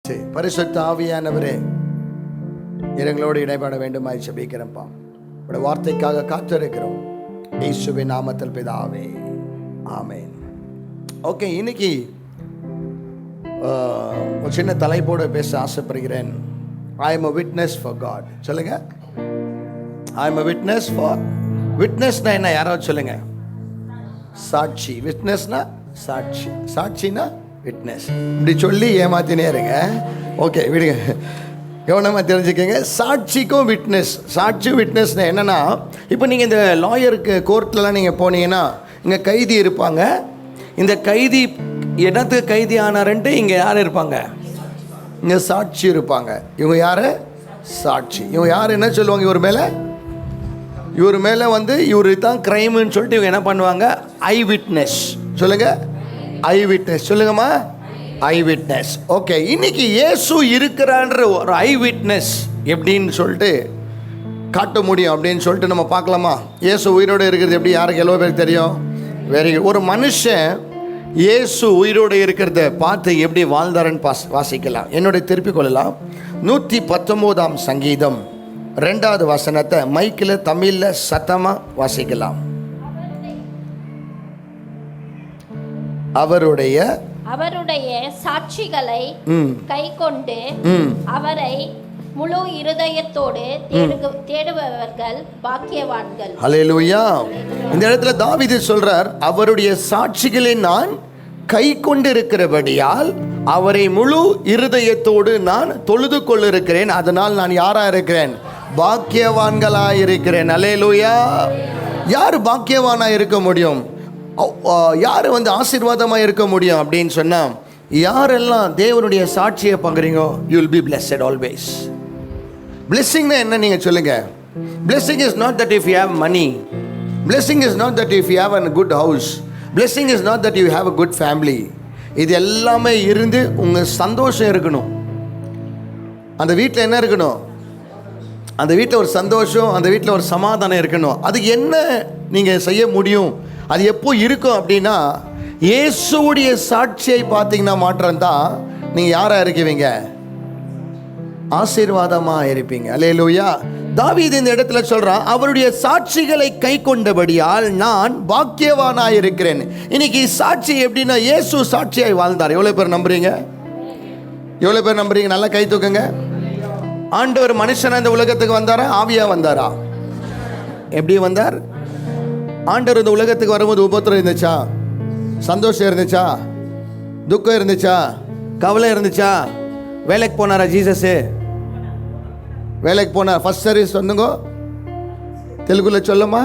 பரிசுத்த ஆவியானவரே, எங்களோடு இடைபட வேண்டுமாய் ஜெபிக்கிறோம்ப்பா. உடைய வார்த்தைக்காக காத்திருக்கிறோம். இயேசுவின் நாமத்தில் பிதாவே, ஆமென். ஓகே, இன்னைக்கு ஒரு சின்ன தலைப்போடு பேச ஆசைப்படுகிறேன். I am a witness for God. சொல்லுங்க, I am a witness for. விட்னஸ்னா என்ன? யாராவது சொல்லுங்க. சாட்சி. விட்னஸ்னா சாட்சி, சாட்சினா விட்னஸ். இப்படி சொல்லி ஏமாத்தினே இருங்க. ஓகே, விடுங்க, கவனமாக தெரிஞ்சுக்கங்க. சாட்சிக்கும் விட்னஸ், சாட்சி விட்னஸ்னா என்னென்னா, இப்போ நீங்கள் இந்த லாயருக்கு கோர்ட்லலாம் நீங்கள் போனீங்கன்னா இங்கே கைதி இருப்பாங்க. இந்த கைதி இடத்துக்கு கைதி ஆனாருன்ட்டு இங்கே யார் இருப்பாங்க? இங்கே சாட்சி இருப்பாங்க. இவங்க யார்? சாட்சி. இவங்க யார் என்ன சொல்லுவாங்க? இவர் மேலே வந்து இவர் தான் க்ரைமுன்னு சொல்லிட்டு இவங்க என்ன பண்ணுவாங்க? ஐ விட்னஸ். சொல்லுங்கள், ஐ விட்னஸ். சொல்லுங்கம்மா, ஐ விட்னஸ். ஓகே, இன்னைக்கு இயேசு இருக்கிறான்ற ஒரு ஐ விட்னஸ் எப்படின்னு சொல்லிட்டு காட்ட முடியும் அப்படின்னு சொல்லிட்டு நம்ம பார்க்கலாமா? இயேசு உயிரோடு இருக்கிறது எப்படி யாருக்கு எவ்வளோ பேருக்கு தெரியும்? ஒரு மனுஷன் இயேசு உயிரோடு இருக்கிறத பார்த்து எப்படி வாழ்ந்தாருன்னு வாசிக்கலாம். என்னுடைய திருப்பிக் கொள்ளலாம். 119ஆம் சங்கீதம் 2வது வசனத்தை மைக்கில் தமிழில் சத்தமாக வாசிக்கலாம். அவருடைய சாட்சிகளை கை கொண்டு அவரை முழு இருதயத்தோடு தேடுபவர்கள் பாக்கியவான்கள். ஹல்லேலூயா. இந்த இடத்துல தாவீது சொல்றார், அவருடைய சாட்சிகளை நான் கை கொண்டு இருக்கிறபடியால் அவரை முழு இருதயத்தோடு நான் தொழுது கொண்டிருக்கிறேன். அதனால் நான் யாரா இருக்கிறேன்? பாக்கியவான்களா இருக்கிறேன். ஹல்லேலூயா. யார் பாக்கியவானா இருக்க முடியும்? யார் வந்து ஆசீர்வாதமாக இருக்க முடியும் அப்படின்னு சொன்னால், யாரெல்லாம் தேவனுடைய சாட்சியை பார்க்குறீங்கோ, you will be blessed always. பிளெஸ்ஸிங்னா என்ன நீங்கள் சொல்லுங்கள்? Blessing is not that if you have money. Blessing is not that if you have a good house. Blessing is not that you have a good family. இது எல்லாமே இருந்து உங்கள் சந்தோஷம் இருக்கணும். அந்த வீட்டில் என்ன இருக்கணும்? அந்த வீட்டில் ஒரு சந்தோஷம், அந்த வீட்டில் ஒரு சமாதானம் இருக்கணும். அதுக்கு என்ன நீங்கள் செய்ய முடியும்? அது எப்போ இருக்கும் அப்படின்னா, இயேசுடைய சாட்சியை பார்த்தீங்கன்னா மாற்றம் தான் நீங்கள் யாராக இருக்குவீங்க? ஆசீர்வாதமாக இருப்பீங்க. அல்லேலூயா. தாவீது இந்த இடத்துல சொல்கிறான், அவருடைய சாட்சிகளை கை கொண்டபடியால் நான் பாக்கியவானாக இருக்கிறேன். இன்னைக்கு சாட்சி எப்படின்னா, இயேசு சாட்சியாய் வாழ்ந்தார். எவ்வளோ பேர் நம்புறீங்க? எவ்வளோ பேர் நம்புறீங்க? நல்லா கை தூக்குங்க. ஆண்டவர் மனுஷனா இந்த உலகத்துக்கு வந்தாரா? ஆவியா வந்தாரா? எப்படி வந்தார்? ஆண்டவர் இந்த உலகத்துக்கு வரும்போது உபத்திரம் இருந்துச்சா? சந்தோஷம் இருந்துச்சா? துக்கம் இருந்துச்சா? கவலை இருந்துச்சா? வேலைக்கு போனாரா ஜீசஸு? வேலைக்கு போனார். ஃபர்ஸ்ட் சர்வீஸ் வந்துங்கோ, தெலுங்குல சொல்லுமா?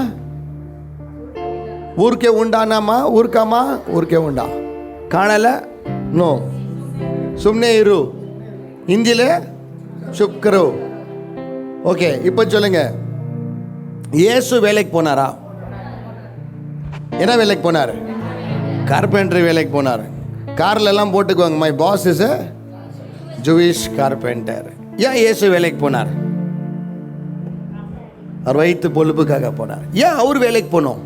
ஊருக்கே உண்டானாமா? ஊருக்காமா? ஊருக்கே உண்டா. காணல? நோ. சும்னே இரு. ஹிந்தியில் சுப்கரோ. ஓகே, இப்போ சொல்லுங்க, இயேசு வேலைக்கு போனாரா? என்ன வேலைக்கு போனார்? கார்பெண்டர் வேலைக்கு போனார். கார்ல எல்லாம் போட்டுக்குவாங்க, my boss is a Jewish carpenter. ஏன் இயேசு வேலைக்கு போனார்? அவர் வயிற்று பொழுப்புக்காக போனார். ஏன் அவர் வேலைக்கு போனோம்?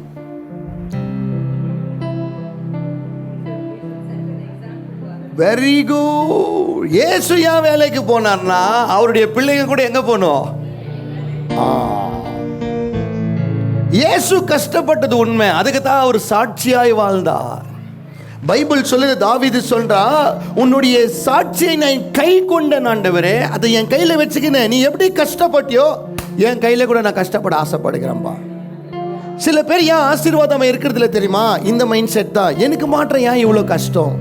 Very good. இயேசு ஏன் வேலைக்கு போனார்னா, அவருடைய பிள்ளைங்க கூட எங்க போனோம்? இயேசு கஷ்டப்பட்டது உண்மை, அதுக்கு தான் அவர் சாட்சியாய் வாழ்ந்தார். பைபிள் சொல்லுது, தாவீது சொல்றா, உன்னுடைய சாட்சியை நான் கை கொண்ட ஆண்டவரே, அதை என் கையில் வச்சுக்கினேன். நீ எப்படி கஷ்டப்பட்டியோ என் கையில் கூட நான் கஷ்டப்பட ஆசைப்படுகிறேன்பா. சில பேர் ஏன் ஆசீர்வாதமாக இருக்கிறதுல தெரியுமா? இந்த மைண்ட் செட் தான். எனக்கு மாற்றம் ஏன் இவ்வளோ கஷ்டம்?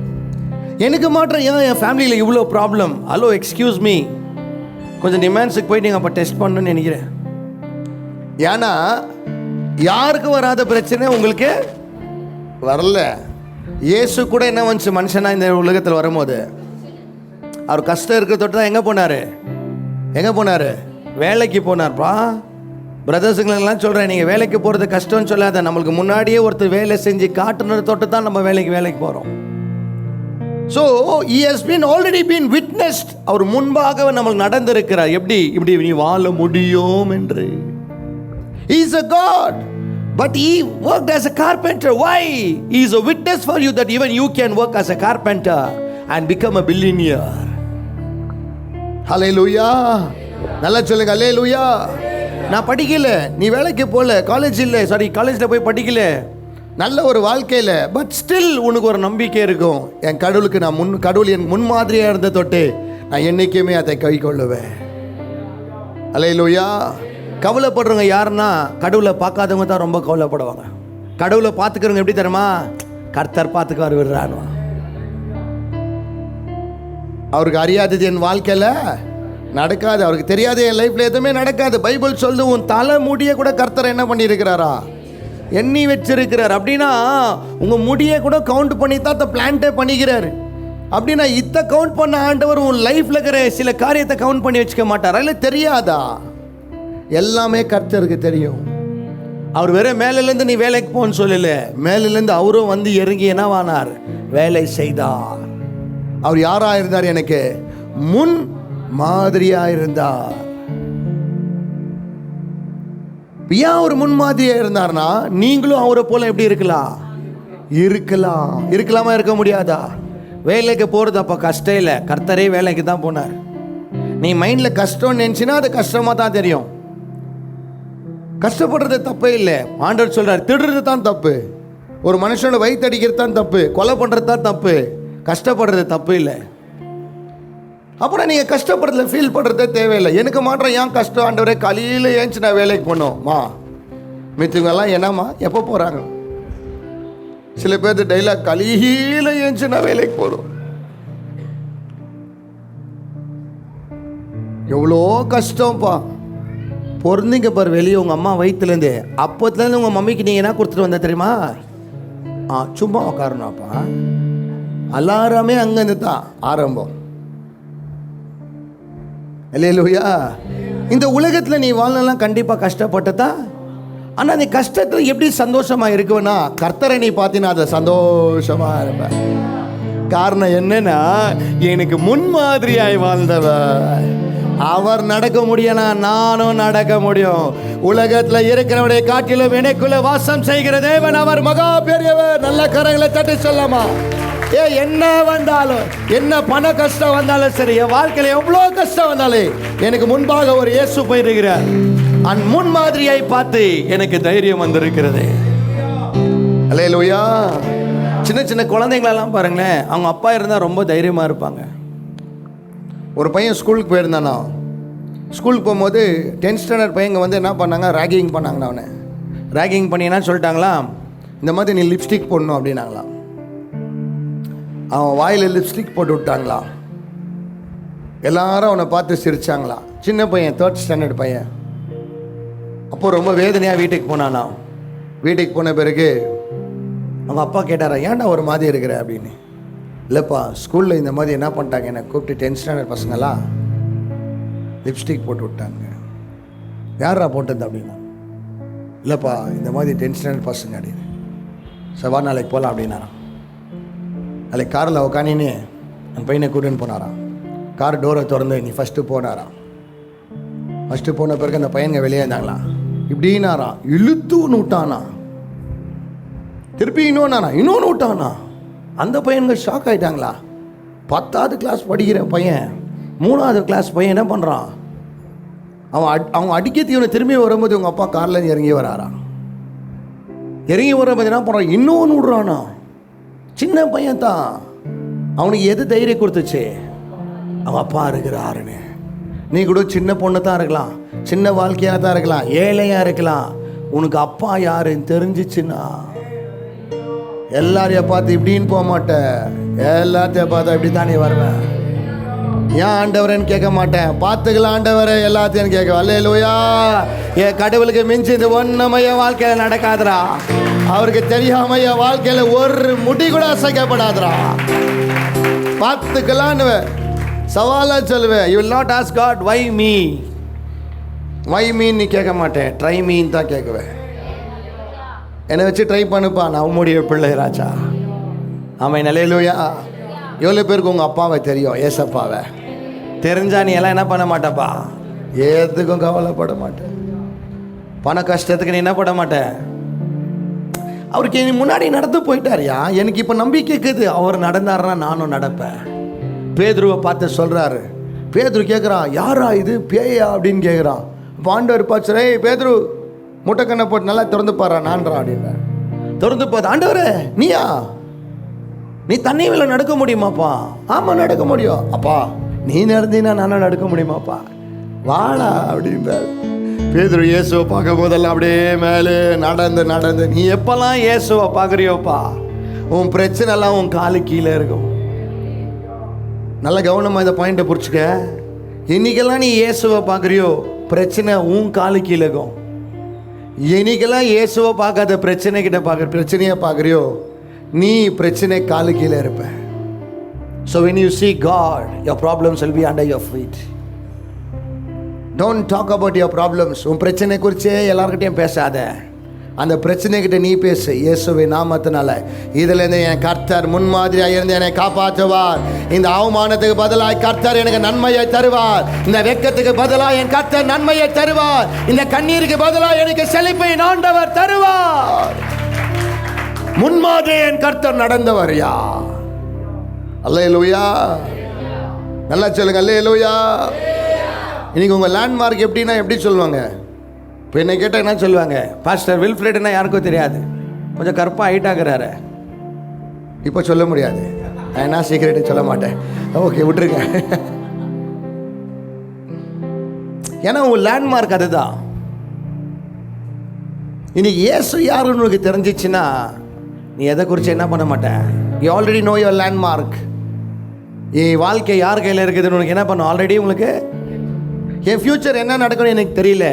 எனக்கு மாற்றம் ஏன் என் ஃபேமிலியில் இவ்வளோ ப்ராப்ளம்? ஹலோ, எக்ஸ்கியூஸ் மீ, கொஞ்சம் டிமாண்ட்ஸுக்கு போயிட்டு நீங்கள் அப்போ டெஸ்ட் பண்ணணும்னு நினைக்கிறேன். ஏன்னா யாருக்கு வராத பிரச்சனை உங்களுக்கு வரல. இயேசு கூட என்ன வந்துச்சு மனுஷனா இந்த உலகத்தில் வரும்போது? அவர் கஷ்டம் இருக்கிற தொட்டு தான் எங்கே போனார்? எங்கே போனார்? வேலைக்கு போனார்ப்பா. பிரதர்ஸுங்களெல்லாம் சொல்கிறேன், நீங்கள் வேலைக்கு போகிறது கஷ்டம்னு சொல்லாத. நம்மளுக்கு முன்னாடியே ஒருத்தர் வேலை செஞ்சு காட்டுனது தொட்டு தான் நம்ம வேலைக்கு போகிறோம். So he has been already been witnessed. அவர் முன்பாக நம்மளுக்கு நடந்திருக்கிறார். எப்படி இப்படி நீ வாழ முடியும் என்று. He is a God, but he worked as a carpenter. Why? He is a witness for you that even you can work as a carpenter and become a billionaire. ஹல்லேலூயா. நல்லா சொல்லுங்க, ஹல்லேலூயா. நான் படிக்கல, நீ வேலைக்கு போகல, காலேஜில் போய் படிக்கல, நல்ல ஒரு வாழ்க்கையில், பட் ஸ்டில் உனக்கு ஒரு நம்பிக்கை இருக்கும். என் கடவுளுக்கு கடவுள் என் முன்மாதிரியாக இருந்த தொட்டு நான் என்றைக்குமே அதை கை கொள்ளுவேன். ஹல்லேலூயா. கவலைப்படுறவங்க யாருன்னா கடவுளை பார்க்காதவங்க தான் ரொம்ப கவலைப்படுவாங்க. கடவுளை பார்த்துக்கிறவங்க எப்படி தெரியுமா? கர்த்தர் பார்த்துக்காரு விடுறான். அவருக்கு அறியாதது என் வாழ்க்கையில் நடக்காது, அவருக்கு தெரியாது என் லைஃப்பில் எதுவுமே நடக்காது. பைபிள் சொல்லுது, உன் தலை முடிய கூட கர்த்தர் என்ன பண்ணியிருக்கிறாரா? எண்ணி வச்சிருக்கிறார். அப்படின்னா உங்கள் முடியை கூட கவுண்ட் பண்ணி தான் பிளான்ட்டே பண்ணிக்கிறாரு. அப்படின்னா கவுண்ட் பண்ண ஆண்டவர் உன் லைஃப்பில் இருக்கிற சில காரியத்தை கவுண்ட் பண்ணி வச்சுக்க மாட்டார். அதில் தெரியாதா? எல்லாமே கர்த்தருக்கு தெரியும். அவர் வேற மேலிலேருந்து நீ வேலைக்கு போன்னு சொல்லல, மேலிலேருந்து அவரும் வந்து இறங்கி என்னவானார்? வேலை செய்தார். அவர் யாராக இருந்தார்? எனக்கு முன் மாதிரியாக இருந்தார். ஏன் ஒரு முன்மாதிரியா இருந்தார்னா, நீங்களும் அவரை போல எப்படி இருக்கலாமா? இருக்க முடியாதா? வேலைக்கு போகிறது அப்போ கஷ்டம் இல்லை, கர்த்தரே வேலைக்கு தான் போனார். நீ மைண்டில் கஷ்டம்னு நினச்சினா அது கஷ்டமாக தான் தெரியும். கஷ்டப்படுறது தப்பே இல்லை. ஆண்டவர் சொல்கிறார், திடுறது தான் தப்பு, ஒரு மனுஷனோட வயிற்றடிக்கிறது தான் தப்பு, கொலை பண்ணுறது தான் தப்பு, கஷ்டப்படுறது தப்பு இல்லை. அப்புறம் நீங்கள் கஷ்டப்படுறதுல ஃபீல் பண்ணுறதே தேவையில்லை. எனக்கு மாத்திரம் ஏன் கஷ்டம் ஆண்டவரே? காலையில் ஏஞ்சி நான் வேலைக்கு போனோம்மா, மித்தவங்கெல்லாம் என்னம்மா எப்போ போகிறாங்க? சில பேர் டைலாக், காலையில் ஏஞ்சி நான் வேலைக்கு போகிறோம். எவ்வளோ கஷ்டம்ப்பா. பொருந்தீங்க பாரு வெளியே உங்கள் அம்மா வயிற்றுலேருந்து. அப்போத்துலேருந்து உங்கள் மம்மிக்கு நீங்கள் என்ன கொடுத்துட்டு வந்த தெரியுமா? சும்மா உட்காரணும்ப்பா. எல்லாருமே அங்கேருந்து தான் ஆரம்பம். அல்லேலூயா. இந்த உலகத்தில் நீ வாழலாம் கண்டிப்பாக கஷ்டப்பட்டதா. ஆனால் நீ கஷ்டத்தில் எப்படி சந்தோஷமாக இருக்குவேன்னா, கர்த்தரை நீ பார்த்தீங்கன்னா அதை சந்தோஷமாக இருப்பேன். காரணம் என்னன்னா, எனக்கு முன்மாதிரியாய் வாழ்ந்தவர். அவர் நடக்க முடியும்னா நானும் நடக்க முடியும். உலகத்தில் இருக்கிறவனை காட்டிலும் எனக்குள்ள வாசம் செய்கிற தேவன் அவர் மகா பெரியவர். நல்ல கரங்களை தட்டி சொல்லமா? என்ன வந்தாலும், என்ன பண கஷ்டம் வந்தாலும் சரி, என் வாழ்க்கையில் எவ்வளோ கஷ்டம் வந்தாலும் எனக்கு முன்பாக ஒரு இயேசு போயிருக்கிறார். முன்மாதிரியை பார்த்து எனக்கு தைரியம் வந்திருக்கிறது. அல்லேலூயா. சின்ன சின்ன குழந்தைங்களெல்லாம் பாருங்களேன், அவங்க அப்பா இருந்தால் ரொம்ப தைரியமாக இருப்பாங்க. ஒரு பையன் ஸ்கூலுக்கு போயிருந்தானா, ஸ்கூலுக்கு போகும்போது 10th ஸ்டாண்டர்ட் பையங்க வந்து என்ன பண்ணாங்க, ராகிங் பண்ணாங்கண்ணா. அவனை ராகிங் பண்ணினா சொல்லிட்டாங்களா, இந்த மாதிரி நீ லிப்ஸ்டிக் போடணும் அப்படின்னாங்களாம். அவன் வாயில் லிப்ஸ்டிக் போட்டு விட்டாங்களா. எல்லாரும் அவனை பார்த்து சிரிச்சாங்களாம். சின்ன பையன், 3rd ஸ்டாண்டர்ட் பையன். அப்போது ரொம்ப வேதனையாக வீட்டுக்கு போனானா. வீட்டுக்கு போன பிறகு அவங்க அப்பா கேட்டாரா, ஏன்டா ஒரு மாதிரி இருக்கிற அப்படின்னு. இல்லைப்பா, ஸ்கூலில் இந்த மாதிரி என்ன பண்ணிட்டாங்க, என்னை கூப்பிட்டு 10th ஸ்டாண்டர்ட் பசங்களாம் லிப்ஸ்டிக் போட்டு விட்டாங்க. யாரா போட்டது அப்படின்னா. இல்லைப்பா, இந்த மாதிரி 10th ஸ்டாண்டர்ட் பசங்க அப்படின்னு. செவ்வாய் நாளைக்கு போகலாம் அப்படின்னாராம். நாளைக்கு காரில் உட்காந்துன்னு அந்த பையனை கூட்டின்னு போனாராம். கார் டோரை திறந்து நீ ஃபஸ்ட்டு போனாராம். ஃபஸ்ட்டு போன பிறகு அந்த பையனுங்க வெளியே இருந்தாங்களாம். இப்படின்னாராம், இழுத்துன்னு விட்டானா. திருப்பி இன்னொன்று விட்டானா. அந்த பையன்கள் ஷாக் ஆகிட்டாங்களா. 10th கிளாஸ் படிக்கிற பையன், 3வது கிளாஸ் பையன் என்ன பண்ணுறான், அவங்க அடிக்கிறதுக்கு இவனை திரும்பி வரும்போது உங்கள் அப்பா காரில் இறங்கி வராரான். இறங்கி வரும்போது என்ன பண்ணுறான், இன்னொன்று விடுறானா. சின்ன பையன் தான், அவனுக்கு எது தைரியம் கொடுத்துச்சு, அவன் அப்பா இருக்கிறாருன்னு. நீ கூட சின்ன பொண்ணு தான் இருக்கலாம், சின்ன வாழ்க்கையாக தான் இருக்கலாம், ஏழையாக இருக்கலாம். உனக்கு அப்பா யாருன்னு தெரிஞ்சிச்சுன்னா எல்லாரையும் பார்த்து இப்படின்னு போக மாட்டேன், எல்லாத்தையும் பார்த்தா இப்படி தானே வருவேன். ஏன் ஆண்டவரேன்னு கேட்க மாட்டேன், பார்த்துக்கலாம் ஆண்டவரே எல்லாத்தையும் கேட்க. அல்லேலூயா. என் கடவுளுக்கு மிஞ்சி இந்த ஒன்றுமே என் வாழ்க்கையில் நடக்காதுரா. அவருக்கு தெரியாம என் வாழ்க்கையில் ஒரு முடி கூட அசைக்கப்படாதுரா. பார்த்துக்கலான்னு சவாலாக சொல்லுவேன். You will not ask God why me, why மீன்னு கேட்க மாட்டேன், ட்ரை மீன்னு தான் கேட்குவேன். என்னை வச்சு ட்ரை பண்ணுப்பா, நான் உம்முடைய பிள்ளை ராஜா. ஆமாம். அல்லேலூயா. எவ்வளோ பேருக்கு உங்கள் அப்பாவை தெரியும், ஏசப்பாவை தெரிஞ்சா நீ எல்லாம் என்ன பண்ண மாட்டப்பா, எதுக்கும் கவலைப்பட மாட்டேன். பண கஷ்டத்துக்கு நீ என்ன பண்ண மாட்டேன். அவருக்கு நீ முன்னாடி நடந்து போயிட்டாரியா. எனக்கு இப்போ நம்பிக்கை இருக்குது, அவர் நடந்தாருன்னா நானும் நடப்பேன். பேதுருவை பார்த்து சொல்கிறாரு, பேதுரு கேட்குறான், யாரா இது, பேயா அப்படின்னு கேட்குறான். இப்போ ஆண்டவர் பாச்சு, ஏய் பேதுரு முட்டைக்கண்ணை போட்டு நல்லா திறந்து பாரா, நான்றா அப்படின்னா. திறந்து பார்த்து, ஆண்டவரே நீயா, நீ தண்ணி மேலே நடக்க முடியுமாப்பா? ஆமாம் நடக்க முடியும். அப்பா நீ நடந்தீங்கன்னா நானும் நடக்க முடியுமாப்பா, வாடா அப்படின்றார். பேதுரு இயேசுவை பார்க்கும் போதெல்லாம் அப்படியே மேலே நடந்து நடந்து, நீ எப்பெல்லாம் இயேசுவை பார்க்குறியோப்பா உன் பிரச்சனைலாம் உன் காலு கீழே இருக்கும். நல்ல கவனமாக இந்த பாயிண்ட்டை புரிச்சுக்க. இன்னைக்கெல்லாம் நீ இயேசுவை பார்க்குறியோ பிரச்சனை உன் காலு கீழே இருக்கும். என்னைக்கெல்லாம் இயேசுவை பார்க்காத பிரச்சனையை பார்க்குறியோ நீ பிரச்சனை காலு கீழே இருப்ப. So when you see God, your problems will be under your feet. Don't talk about your problems. உன் பிரச்சனை குறிச்சே எல்லார்கிட்டையும் பேசாத. அந்த பிரச்சனைகிட்ட நீ பேசு. இயேசுவின் நாமத்தினால இதிலிருந்து என் கர்த்தர் முன்மாதிரியாக இருந்து என்னை காப்பாற்றுவார். இந்த அவமானத்துக்கு பதிலாக கர்த்தர் எனக்கு நன்மையை தருவார். இந்த வெட்கத்துக்கு பதிலாக என் கர்த்தர் நன்மையை தருவார். இந்த கண்ணீருக்கு பதிலாக எனக்கு செழிப்பை ஆண்டவர் தருவார். முன்மாதிரி என் கர்த்தர் நடந்தவர் யா. அல்லேலூயா, நல்லா சொல்லுங்க அல்லேலூயா. இன்னைக்கு உங்கள் லேண்ட்மார்க் எப்படின்னா எப்படி சொல்லுவாங்க? இப்போ என்னை கேட்டால் என்ன சொல்லுவாங்க? பாஸ்டர் வில்ஃப்ரெட்னா யாருக்கும் தெரியாது, கொஞ்சம் கருப்பாக ஹைட்டாகிறாரு. இப்போ சொல்ல முடியாது, நான் என்ன சீக்கிரட்டு சொல்ல மாட்டேன். ஓகே விட்டுருங்க. ஏன்னா உங்கள் லேண்ட்மார்க் அதுதான். இன்னைக்கு இயேசு யாருன்னு உனக்கு தெரிஞ்சிச்சுன்னா நீ எதை குறித்து என்ன பண்ண மாட்டேன். You already know your landmark. என் வாழ்க்கை யார் கையில் இருக்குதுன்னு உனக்கு என்ன பண்ணும்? ஆல்ரெடி உங்களுக்கு என் ஃப்யூச்சர் என்ன நடக்கணும்னு எனக்கு தெரியல,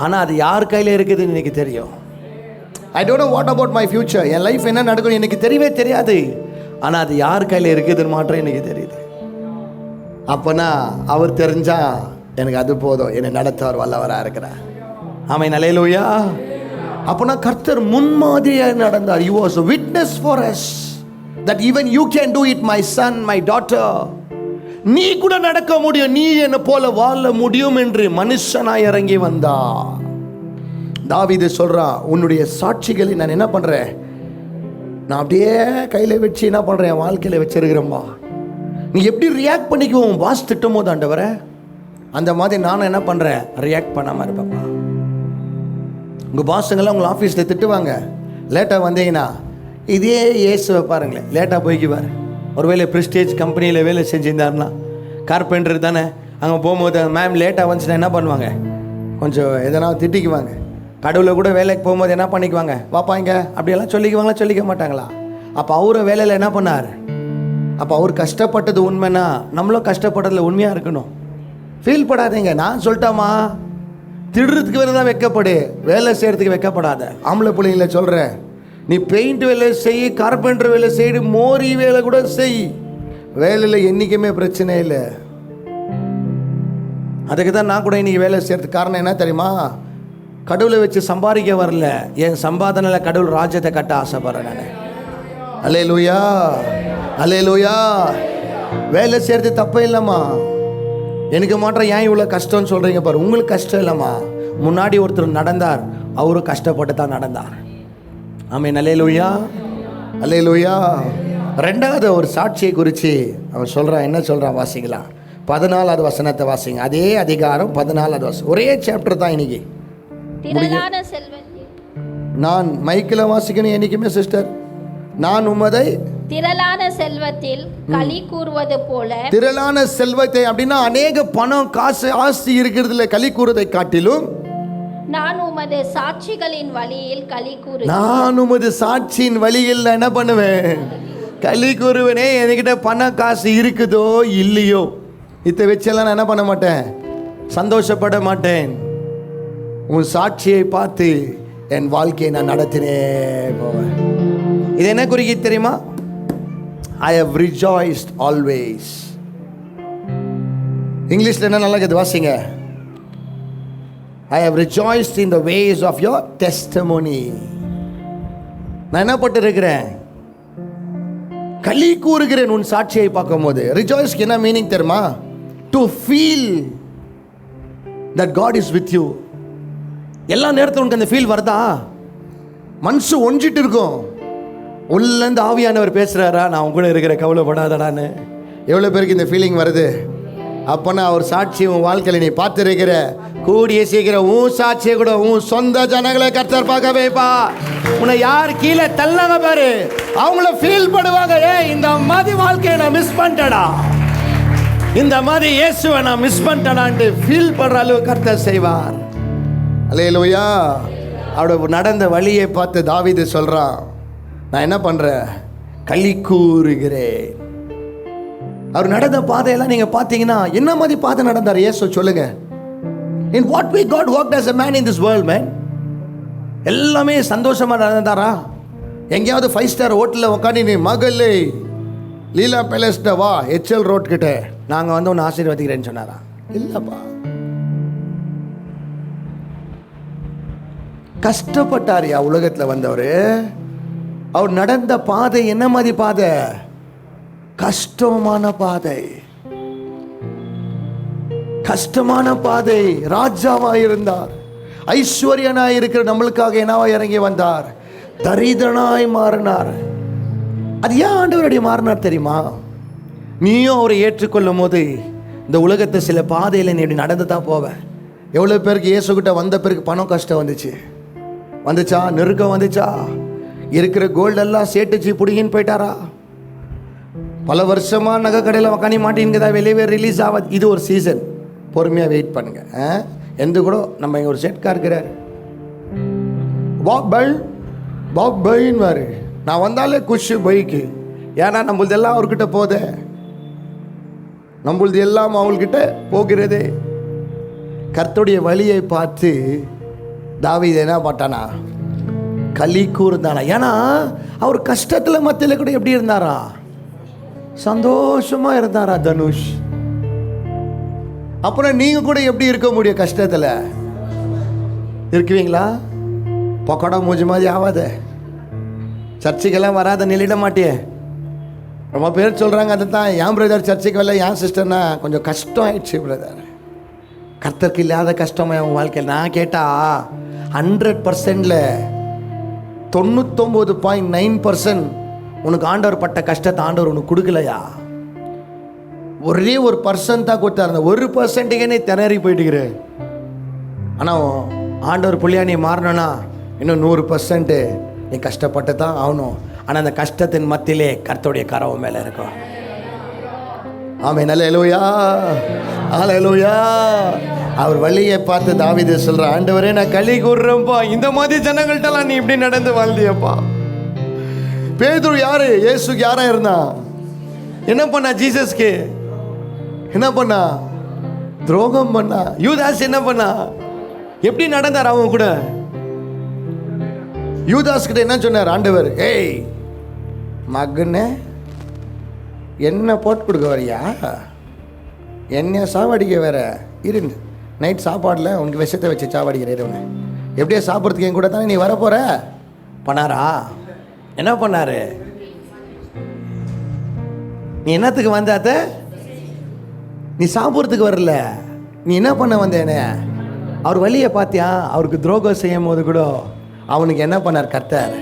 ஆனால் அது யார் கையில் இருக்குதுன்னு எனக்கு தெரியும். I don't know what about my future. N life என்ன நடக்கணும் எனக்கு தெரியவே தெரியாது, ஆனால் அது யார் கையில் இருக்குதுன்னு மாத்திரம் எனக்கு தெரியுது. அப்போனா அவர் தெரிஞ்சா எனக்கு அது போதும், என்னை நடத்தவர் வல்லவராக இருக்கிறார். ஆமென் அல்லேலூயா. அப்போனா கர்த்தர் முன்மாதிரியாக நடந்தார். He was a witness for us that even you can do it, my son, my daughter. நீ கூட நடக்க முடியும், நீ என்ன போல வாழ முடியும் என்று மனுஷனாய் இறங்கி வந்தா. தாவீது சொல்றான், உன்னுடைய சாட்சிகளை நான் என்ன பண்றேன், நான் அப்படியே கையில வச்சு என்ன பண்றேன், என் வாழ்க்கையில வச்சிருக்கிறேன்பா. நீ எப்படி ரியாக்ட் பண்ணிக்குவோம் பாஸ் திட்டும் போது ஆண்டவரே, அந்த மாதிரி நானும் என்ன பண்றேன், ரியாக்ட் பண்ணாம இருப்பேன்ப்பா. உங்க பாஸுங்கெல்லாம் உங்களை ஆஃபீஸில் திட்டுவாங்க, லேட்டாக வந்தீங்கன்னா இதே இயேசுவை பாருங்களேன், லேட்டாக போய்க்குவார். ஒருவேளை ப்ரிஸ்டேஜ் கம்பெனியில் வேலை செஞ்சுருந்தாருன்னா, கார்பெண்டர் தானே, அங்கே போகும்போது மேம் லேட்டாக வந்துச்சுன்னா என்ன பண்ணுவாங்க, கொஞ்சம் எதனா திட்டிக்குவாங்க. கடவுளை கூட வேலைக்கு போகும்போது என்ன பண்ணிக்குவாங்க, வாப்பாங்க அப்படியெல்லாம் சொல்லிக்குவாங்களா, சொல்லிக்க மாட்டாங்களா? அப்போ அவரை வேலையில் என்ன பண்ணார்? அப்போ அவர் கஷ்டப்பட்டது உண்மைன்னா நம்மளும் கஷ்டப்பட்டதில் உண்மையாக இருக்கணும். ஃபீல் படாதீங்க, நான் சொல்லிட்டாமா, திடுறதுக்கு வேலை தான் வைக்கப்படு, வேலை செய்கிறதுக்கு வைக்கப்படாத. ஆம்பளை பிள்ளைங்கள சொல்கிறேன், நீ பெயிண்ட் வேலை செய், கார்பெண்டர் வேலை செய்து, மோரி வேலை கூட செய், வேலையில் என்றைக்குமே பிரச்சனை இல்லை. அதுக்கு தான் நான் கூட இன்றைக்கி வேலை செய்கிறதுக்கு காரணம் என்ன தெரியுமா? கடவுளை வச்சு சம்பாதிக்க வரல, என் சம்பாதனையில் கடவுள் ராஜ்யத்தை கட்ட ஆசைப்படுறேன் நான். அல்லேலூயா, அல்லேலூயா. வேலை செய்கிறது தப்பே இல்லைம்மா, எனக்கு மாத்திரம் ஏன் இவ்வளோ கஷ்டம்னு சொல்கிறீங்க பாரு. உங்களுக்கு கஷ்டம் இல்லைம்மா, முன்னாடி ஒருத்தர் நடந்தார், அவரும் கஷ்டப்பட்டு தான் நடந்தார். ஆமென் அல்லேலூயா, அல்லேலூயா. ரெண்டாவது ஒரு சாட்சியை குறித்து அவன் சொல்கிறான். என்ன சொல்கிறான் வாசிக்கலாம், 14வது வசனத்தை வாசிங்க. அதே அதிகாரம் 14வது வசனம், ஒரே சாப்டர் தான் இன்னைக்கு. நான் மைக்கில் வாசிக்கணும் என்றைக்குமே சிஸ்டர். நான் உமதை திரளான செல்வத்தில் களி கூறுவது போல. திரளான செல்வத்தை அப்படின்னா அநேக பணம் காசு ஆஸ்தி இருக்கிறதுல களி கூறுவதை காட்டிலும் நான் உமது சாட்சிகளின் வழியில் களி கூறுவேன். நான் உமது சாட்சியின் வழியில் என்ன பண்ணுவேன், களி கூறுவேனே. என்கிட்ட பணம் காசு இருக்குதோ இல்லையோ, இதை வச்செல்லாம் நான் என்ன பண்ண மாட்டேன், சந்தோஷப்பட மாட்டேன். உன் சாட்சியை பார்த்து என் வாழ்க்கையை நான் நடத்தினே போவேன். இது என்ன குறிக்கிது தெரியுமா? I have rejoiced always. இங்கிலீஷ்ல என்ன நல்லா இருக்குது வாசிங்க. I have rejoiced in the ways of your testimony. நான் என்ன பட்டு இருக்கிறேன், களி கூறுகிறேன் உன் சாட்சியை பார்க்கும்போது. ரிஜாய்ஸ்க்கு என்ன மீனிங் தெரியுமா? To feel that God is with you. எல்லா நேரத்தில் உனக்கு அந்த ஃபீல் வருதா? மனசு ஒஞ்சிட்டு இருக்கும், உள்ளேருந்து ஆவியானவர் பேசுகிறாரா, நான் உங்க கூட இருக்கிற, கவலைப்படாதடான்னு. எவ்வளோ பேருக்கு இந்த ஃபீலிங் வருது? அப்பனா அவர் சாட்சி உன் வாழ்க்கையில நீ பார்த்திருக்கிற, கூடிய சீக்கிரம் உன் சாட்சியை கூட உன் சொந்த ஜனங்களை கர்த்தர் பார்க்க வைப்பா. உன்னை யார் கீழே தள்ளாங்க பாரு, அவங்கள ஃபீல் பண்ணுவாங்க, இந்த மாதிரி வாழ்க்கையை நான் மிஸ் பண்ணிட்டேடா, இந்த மாதிரி இயேசுவை நான் மிஸ் பண்ணிட்டேனான்ட்டு ஃபீல் பண்ற அளவு கர்த்தர் செய்வார். அல்லேலூயா. அவரோட நடந்த வழியை பார்த்து தாவீது சொல்றான், நான் என்ன பண்றேன், களி கூறுகிறேன். அவர் நடந்த பாதையெல்லாம் நீங்க பார்த்தீங்கன்னா என்ன மாதிரி பாதை நடந்தார் இயேசு சொல்லுங்க. In what way God worked as a man in this world, man? எல்லாமே சந்தோஷமா நடந்தாரா? எங்கேயாவது 5 ஸ்டார் ஹோட்டலில் உட்காந்து நீ மகளே லீலா பேலஸ்ட வா HL ரோட் கிட்ட நாங்கள் வந்து உன்னை ஆசீர்வதிக்கிறேன்னு சொன்னாரா? இல்லைப்பா. கஷ்டப்பட்டாரியா உலகத்தில் வந்தவர். அவர் நடந்த பாதை என்ன மாதிரி பாதை? கஷ்டமான பாதை, கஷ்டமான பாதை. ராஜாவா இருந்தார், ஐஸ்வர்யனாய் இருக்கிற நம்மளுக்காக என்னவா இறங்கி வந்தார், தரிதனாய் மாறினார். அது ஏன் ஆண்டவருடைய மாறினார் தெரியுமா? நீயும் அவரை ஏற்றுக்கொள்ளும் போது இந்த உலகத்தை சில பாதையில் நீ இப்படி நடந்து தான் போவேன். எவ்வளோ பேருக்கு இயேசுகிட்ட வந்த பிறகு பணம் கஷ்டம் வந்துச்சா, நெருக்கம் வந்துச்சா, இருக்கிற கோல்டெல்லாம் சேட்டுச்சு பிடிங்கின்னு போயிட்டாரா, பல வருஷமா நகை கடையில் உக்காந்து மாட்டின்னுக்குதா, வெளியே ரிலீஸ் ஆகாது. இது ஒரு சீசன், பொறுமையாக வெயிட் பண்ணுங்க. எந்த கூட நம்ம இங்கே ஒரு செட்கார் இருக்கிறார், பாப் பைன்னு வாரு, நான் வந்தாலே குஷு பைக்கு. ஏன்னா நம்மளது எல்லாம் அவர்கிட்ட போதே, நம்மளது எல்லாம் அவள்கிட்ட போகிறதே. கர்த்தருடைய வழியை பார்த்து தாவீது என்ன பாட்டானா, களி கூர்ந்தானா. ஏன்னா அவர் கஷ்டத்தில் மத்தியில் கூட எப்படி இருந்தாரா, சந்தோஷமா இருந்தாரா தனுஷ். அப்புறம் நீங்க கூட எப்படி இருக்க முடியும், கஷ்டத்தில் இருக்குவீங்களா? பக்கோடா மூஞ்சி மாதிரி ஆகாத, சர்ச்சைக்கெல்லாம் வராத, நிலையிட மாட்டியே. ரொம்ப பேர் சொல்கிறாங்க அதை தான், ஏன் பிரதர் சர்ச்சைக்கு வரல, ஏன் சிஸ்டர்னா கொஞ்சம் கஷ்டம் ஆயிடுச்சு பிரதர். கர்த்தருக்கு இல்லாத கஷ்டமா உன் வாழ்க்கையில்? நான் கேட்டால் 100%ல் 99.9% உனக்கு ஆண்டவர் பட்ட கஷ்டத்தை ஆண்டவர் உனக்கு கொடுக்கலையா? ஒரே 1% தான் கொடுத்தாரு. அந்த 1% நீ திணறி போயிட்டுக்கிற. ஆனால் ஆண்டவர் புள்ளியா நீ மாறணும்னா இன்னும் 100% நீ கஷ்டப்பட்டு தான் ஆகணும். ஆனால் அந்த கஷ்டத்தின் மத்தியிலே கர்த்தருடைய கரவு மேலே இருக்கும். ஆமென். அல்லேலூயா, அல்லேலூயா. அவர் வழியை பார்த்து தாவீது சொல்ற, ஆண்டவரே நான் களி கூறுறேன்ப்பா, இந்த மாதிரி ஜனங்கள்ட்டலாம் நீ இப்படி நடந்து வாழ்ந்தியப்பா. பேதுரு யாரு, இயேசுக்கு யாரா இருந்தா? என்ன பண்ணா? ஜீசஸ்க்கு என்ன பண்ணா? துரோகம் பண்ணா. யூதாஸ் என்ன பண்ணா? எப்படி நடந்தார் அவங்க கூட? யூதாஸ் கிட்ட என்ன சொன்னார் ஆண்டவர்? ஏய் மகனே, என்ன போட்டு கொடுக்க வரியா, என்ன சாவடிக்க வேற இருந்து, நைட் சாப்பாடில் உனக்கு விஷத்தை வச்சு சாவடிக்கிறேன், எப்படியா சாப்பிட்றதுக்கு என் கூட தானே நீ வரப்போற பண்ணாரா? என்ன பண்ணாரு? நீ என்னத்துக்கு வந்தாத்த? நீ சாப்பிட்றதுக்கு வரல, நீ என்ன பண்ண வந்தேனே? அவர் வழியை பார்த்தியா? அவருக்கு துரோகம் செய்யும் போது கூட அவனுக்கு என்ன பண்ணார் கர்த்தர்?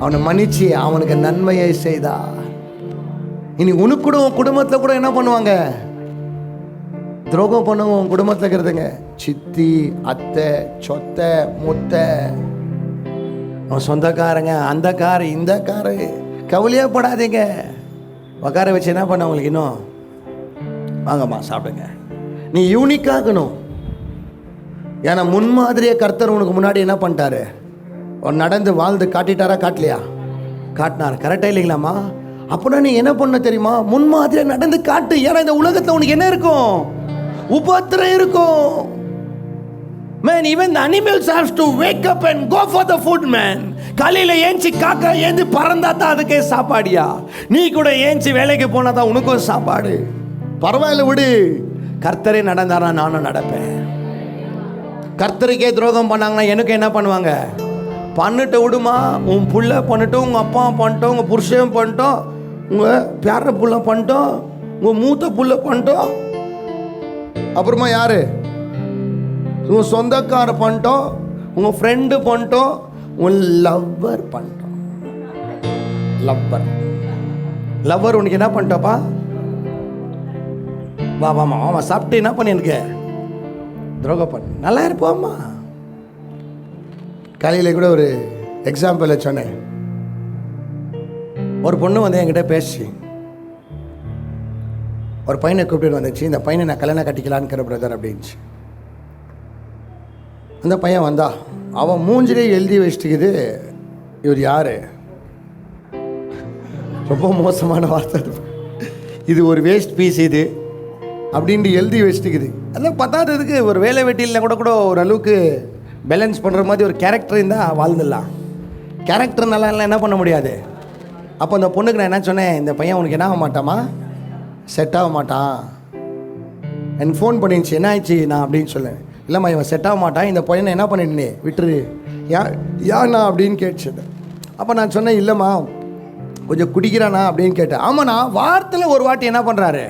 அவனை மன்னிச்சு அவனுக்கு நன்மையை செய்தார். இனி உனக்கு கூட உன் குடும்பத்தில் கூட என்ன பண்ணுவாங்க? துரோகம் பண்ணுவோம் உன் குடும்பத்தில் இருக்கிறதுங்க. சித்தி, அத்தை, சொத்தை, முத்தை, அவன் சொந்தக்காரங்க, அந்த காரு, இந்த காரு. கவலையே படாதீங்க. உட்கார வச்சு என்ன பண்ண உங்களுக்கு இன்னும் வாங்கம்மா சாப்பிடுங்க. நீ யூனிக்காகணும். ஏன்னா முன்மாதிரியே கர்த்தர் உனக்கு முன்னாடி என்ன பண்ணிட்டாரு? உன் நடந்து வாழ்ந்து காட்டிட்டாரா? காட்டலையா? காட்டினார். கரெக்டாக இல்லைங்களாம்மா? அப்படின்னா நீ என்ன பண்ண தெரியுமா? முன்மாதிரியா நடந்து காட்டு. ஏன்னா இந்த உலகத்தில் உனக்கு என்ன இருக்கும்? உபத்திரம் இருக்கும். Man, even the animals have to wake up and go for the food, man. காலையில் ஏஞ்சி காக்கா ஏந்தி பறந்தா தான் அதுக்கே சாப்பாடியா? நீ கூட ஏஞ்சி வேலைக்கு போனா தான் உனக்கும் சாப்பாடு. பரவாயில்ல விடு. கர்த்தரே நடந்தாரா நானும் நடப்பேன். கர்த்தருக்கே துரோகம் பண்ணாங்கன்னா எனக்கு என்ன பண்ணுவாங்க? பண்ணிட்டு விடுமா. உன் புள்ள பண்ணிட்டோம், உங்கள் அப்பா பண்ணிட்டோம், உங்கள் புருஷன் பண்ணிட்டோம், உங்கள் பேர புள்ள பண்ணிட்டோம், உங்கள் மூத்த புள்ள பண்ணிட்டோம், அப்புறமா யாரு? உங்கள் சொந்தக்கார பண்ணிட்டோம், உங்கள் ஃப்ரெண்டு பண்ணிட்டோம், உன் லவ்வர் பண்ணிட்டோம். லவ்வர் உனக்கு என்ன பண்ணிட்டோப்பா? வா வாமா ஆமா சாப்பிட்டு என்ன பண்ணிருக்க, துரோகம் பண்ண, நல்லா இருப்போம்மா. காலையில் கூட ஒரு எக்ஸாம்பிள் சொன்னேன். ஒரு பொண்ணு வந்து என்கிட்ட பேசி ஒரு பையனை கூப்பிட்டு வந்துச்சு. இந்த பையனை நான் கல்யாணம் கட்டிக்கலான்னு பிரதர் அப்படின்ச்சு. அந்த பையன் வந்தா, அவன் மூஞ்சிலே எழுதி வச்சுட்டுக்குது, இவர் யாரு, ரொம்ப மோசமான வார்த்தை, இது ஒரு வேஸ்ட் பீஸ் இது அப்படின்ட்டு எழுதி வச்சுட்டுக்குது. அதெல்லாம் பத்தாததுக்கு ஒரு வேலை வெட்டியில் கூட ஒரு அளவுக்கு பேலன்ஸ் பண்ணுற மாதிரி ஒரு கேரக்டர் இருந்தால் வாழ்ந்துடலாம். கேரக்டர் நல்லா இல்லை என்ன பண்ண முடியாது. அப்போ அந்த பொண்ணுக்கு நான் என்ன சொன்னேன், இந்த பையன் உனக்கு என்ன ஆக மாட்டாமா, செட் ஆக மாட்டான். எனக்கு ஃபோன் பண்ணிடுச்சு, என்ன ஆயிடுச்சு நான் அப்படின்னு சொல்லேன். இல்லைம்மா இவன் செட் ஆக மாட்டான், இந்த பையனை என்ன பண்ணிட்டே விட்டுரு, ஏண்ணா அப்படின்னு கேட்டுச்சு. அப்போ நான் சொன்னேன், இல்லைம்மா கொஞ்சம் குடிக்கிறானா அப்படின்னு கேட்டேன். ஆமாண்ணா, வாரத்தில் ஒரு வாட்டி என்ன பண்ணுறாரு,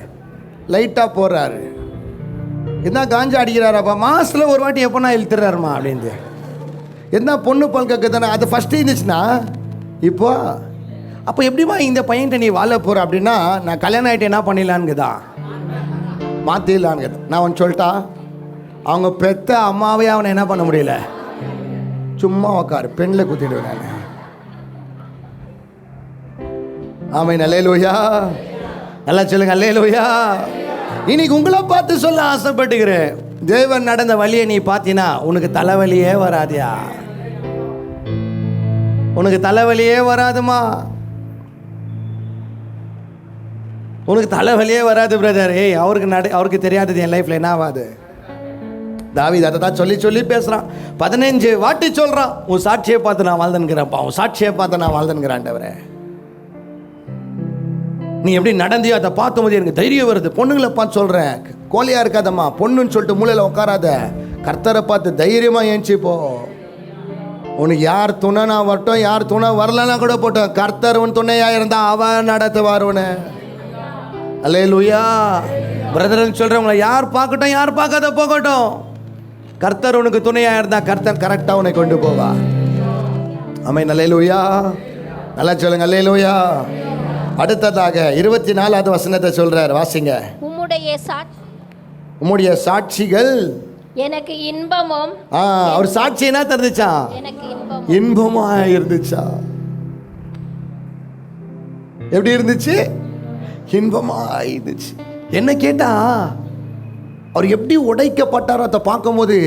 லைட்டாக போடுறாரு, என்ன காஞ்சா அடிக்கிறாராப்பா, மாதத்தில் ஒரு வாட்டி எப்போனா இழுத்துறாருமா அப்படின்ட்டு. என்ன பொண்ணு பல் கக்கு தானே, அது ஃபஸ்ட்டு இருந்துச்சுன்னா இப்போ அப்போ எப்படிமா இந்த பையன்கிட்ட நீ வாழ போகிற அப்படின்னா, நான் கல்யாணம் ஆகிட்டு என்ன பண்ணிடலான்னுக்குதா, மாற்றிடலான்னுக்குது. நான் அவன் சொல்லிட்டா, அவங்க பெத்த அம்மாவே அவனை என்ன பண்ண முடியல, சும்மா உக்காரு பெண்ணில் குத்திடுவேன் நான். ஆமாம், அல்லேலூயா, நல்லா சொல்லுங்க அல்லேலூயா. இன்னைக்கு உங்களை பார்த்து சொல்ல ஆசைப்பட்டுக்கிறேன், தேவன் நடந்த வழியை நீ பார்த்தீங்கன்னா உனக்கு தலைவலியே வராதியா, உனக்கு தலைவலியே வராதுமா, உனக்கு தலைவலியே வராது பிரதர். ஏய் அவருக்கு தெரியாதது என் லைஃப்பில் என்ன ஆகாது. தாவீது அதை தான் சொல்லி பேசுகிறான். 15 வாட்டி சொல்கிறான், உன் சாட்சியை பார்த்து நான் வாழ்ந்துங்கிறேன்ப்பா, உன் சாட்சியை பார்த்து நான் வாழ்ந்துங்கிறான்டவரே. நீ எப்படி நடந்தியோ அதை பார்க்கும்போது எனக்கு தைரியம் வருது. பொண்ணுங்களை பார்த்து சொல்கிறேன், கோழியாக இருக்காதம்மா, பொண்ணுன்னு சொல்லிட்டு மூலையில் உட்காராத, கர்த்தரை பார்த்து தைரியமாக ஏஞ்சிப்போ. உனக்கு யார் துணைனா வரட்டும், யார் துணை வரலன்னா கூட போட்டோம், கர்த்தர் உன் துணையாக இருந்தால் அவன் நடத்துவார்வனு. அல்லேலூயா. பிரதர்ன்னு சொல்கிறவங்கள யார் பார்க்கட்டும், யார் பார்க்காத போகட்டும், கர்த்தர் உனக்கு துணையாக இருந்தால் கர்த்தர் கரெக்டாக உன்னை கொண்டு போவா. ஆமென், அல்லேலூயா. நல்லா சொல்லுங்க அல்லேலூயா. அடுத்ததாக 24வது வசனத்தை சொல்றார், வாசிங்க. உம்முடைய சாட்சிகள் எனக்கு இன்பமும். அவர் சாட்சி என்ன தந்துச்சா, எனக்கு இன்பமா இருந்துச்சா. எப்படி இருந்துச்சு, இன்பமா இருந்துச்சு. என்ன கேட்டா, அவர் எப்படி உடைக்கப்பட்டாரோ அதை பார்க்கும்போது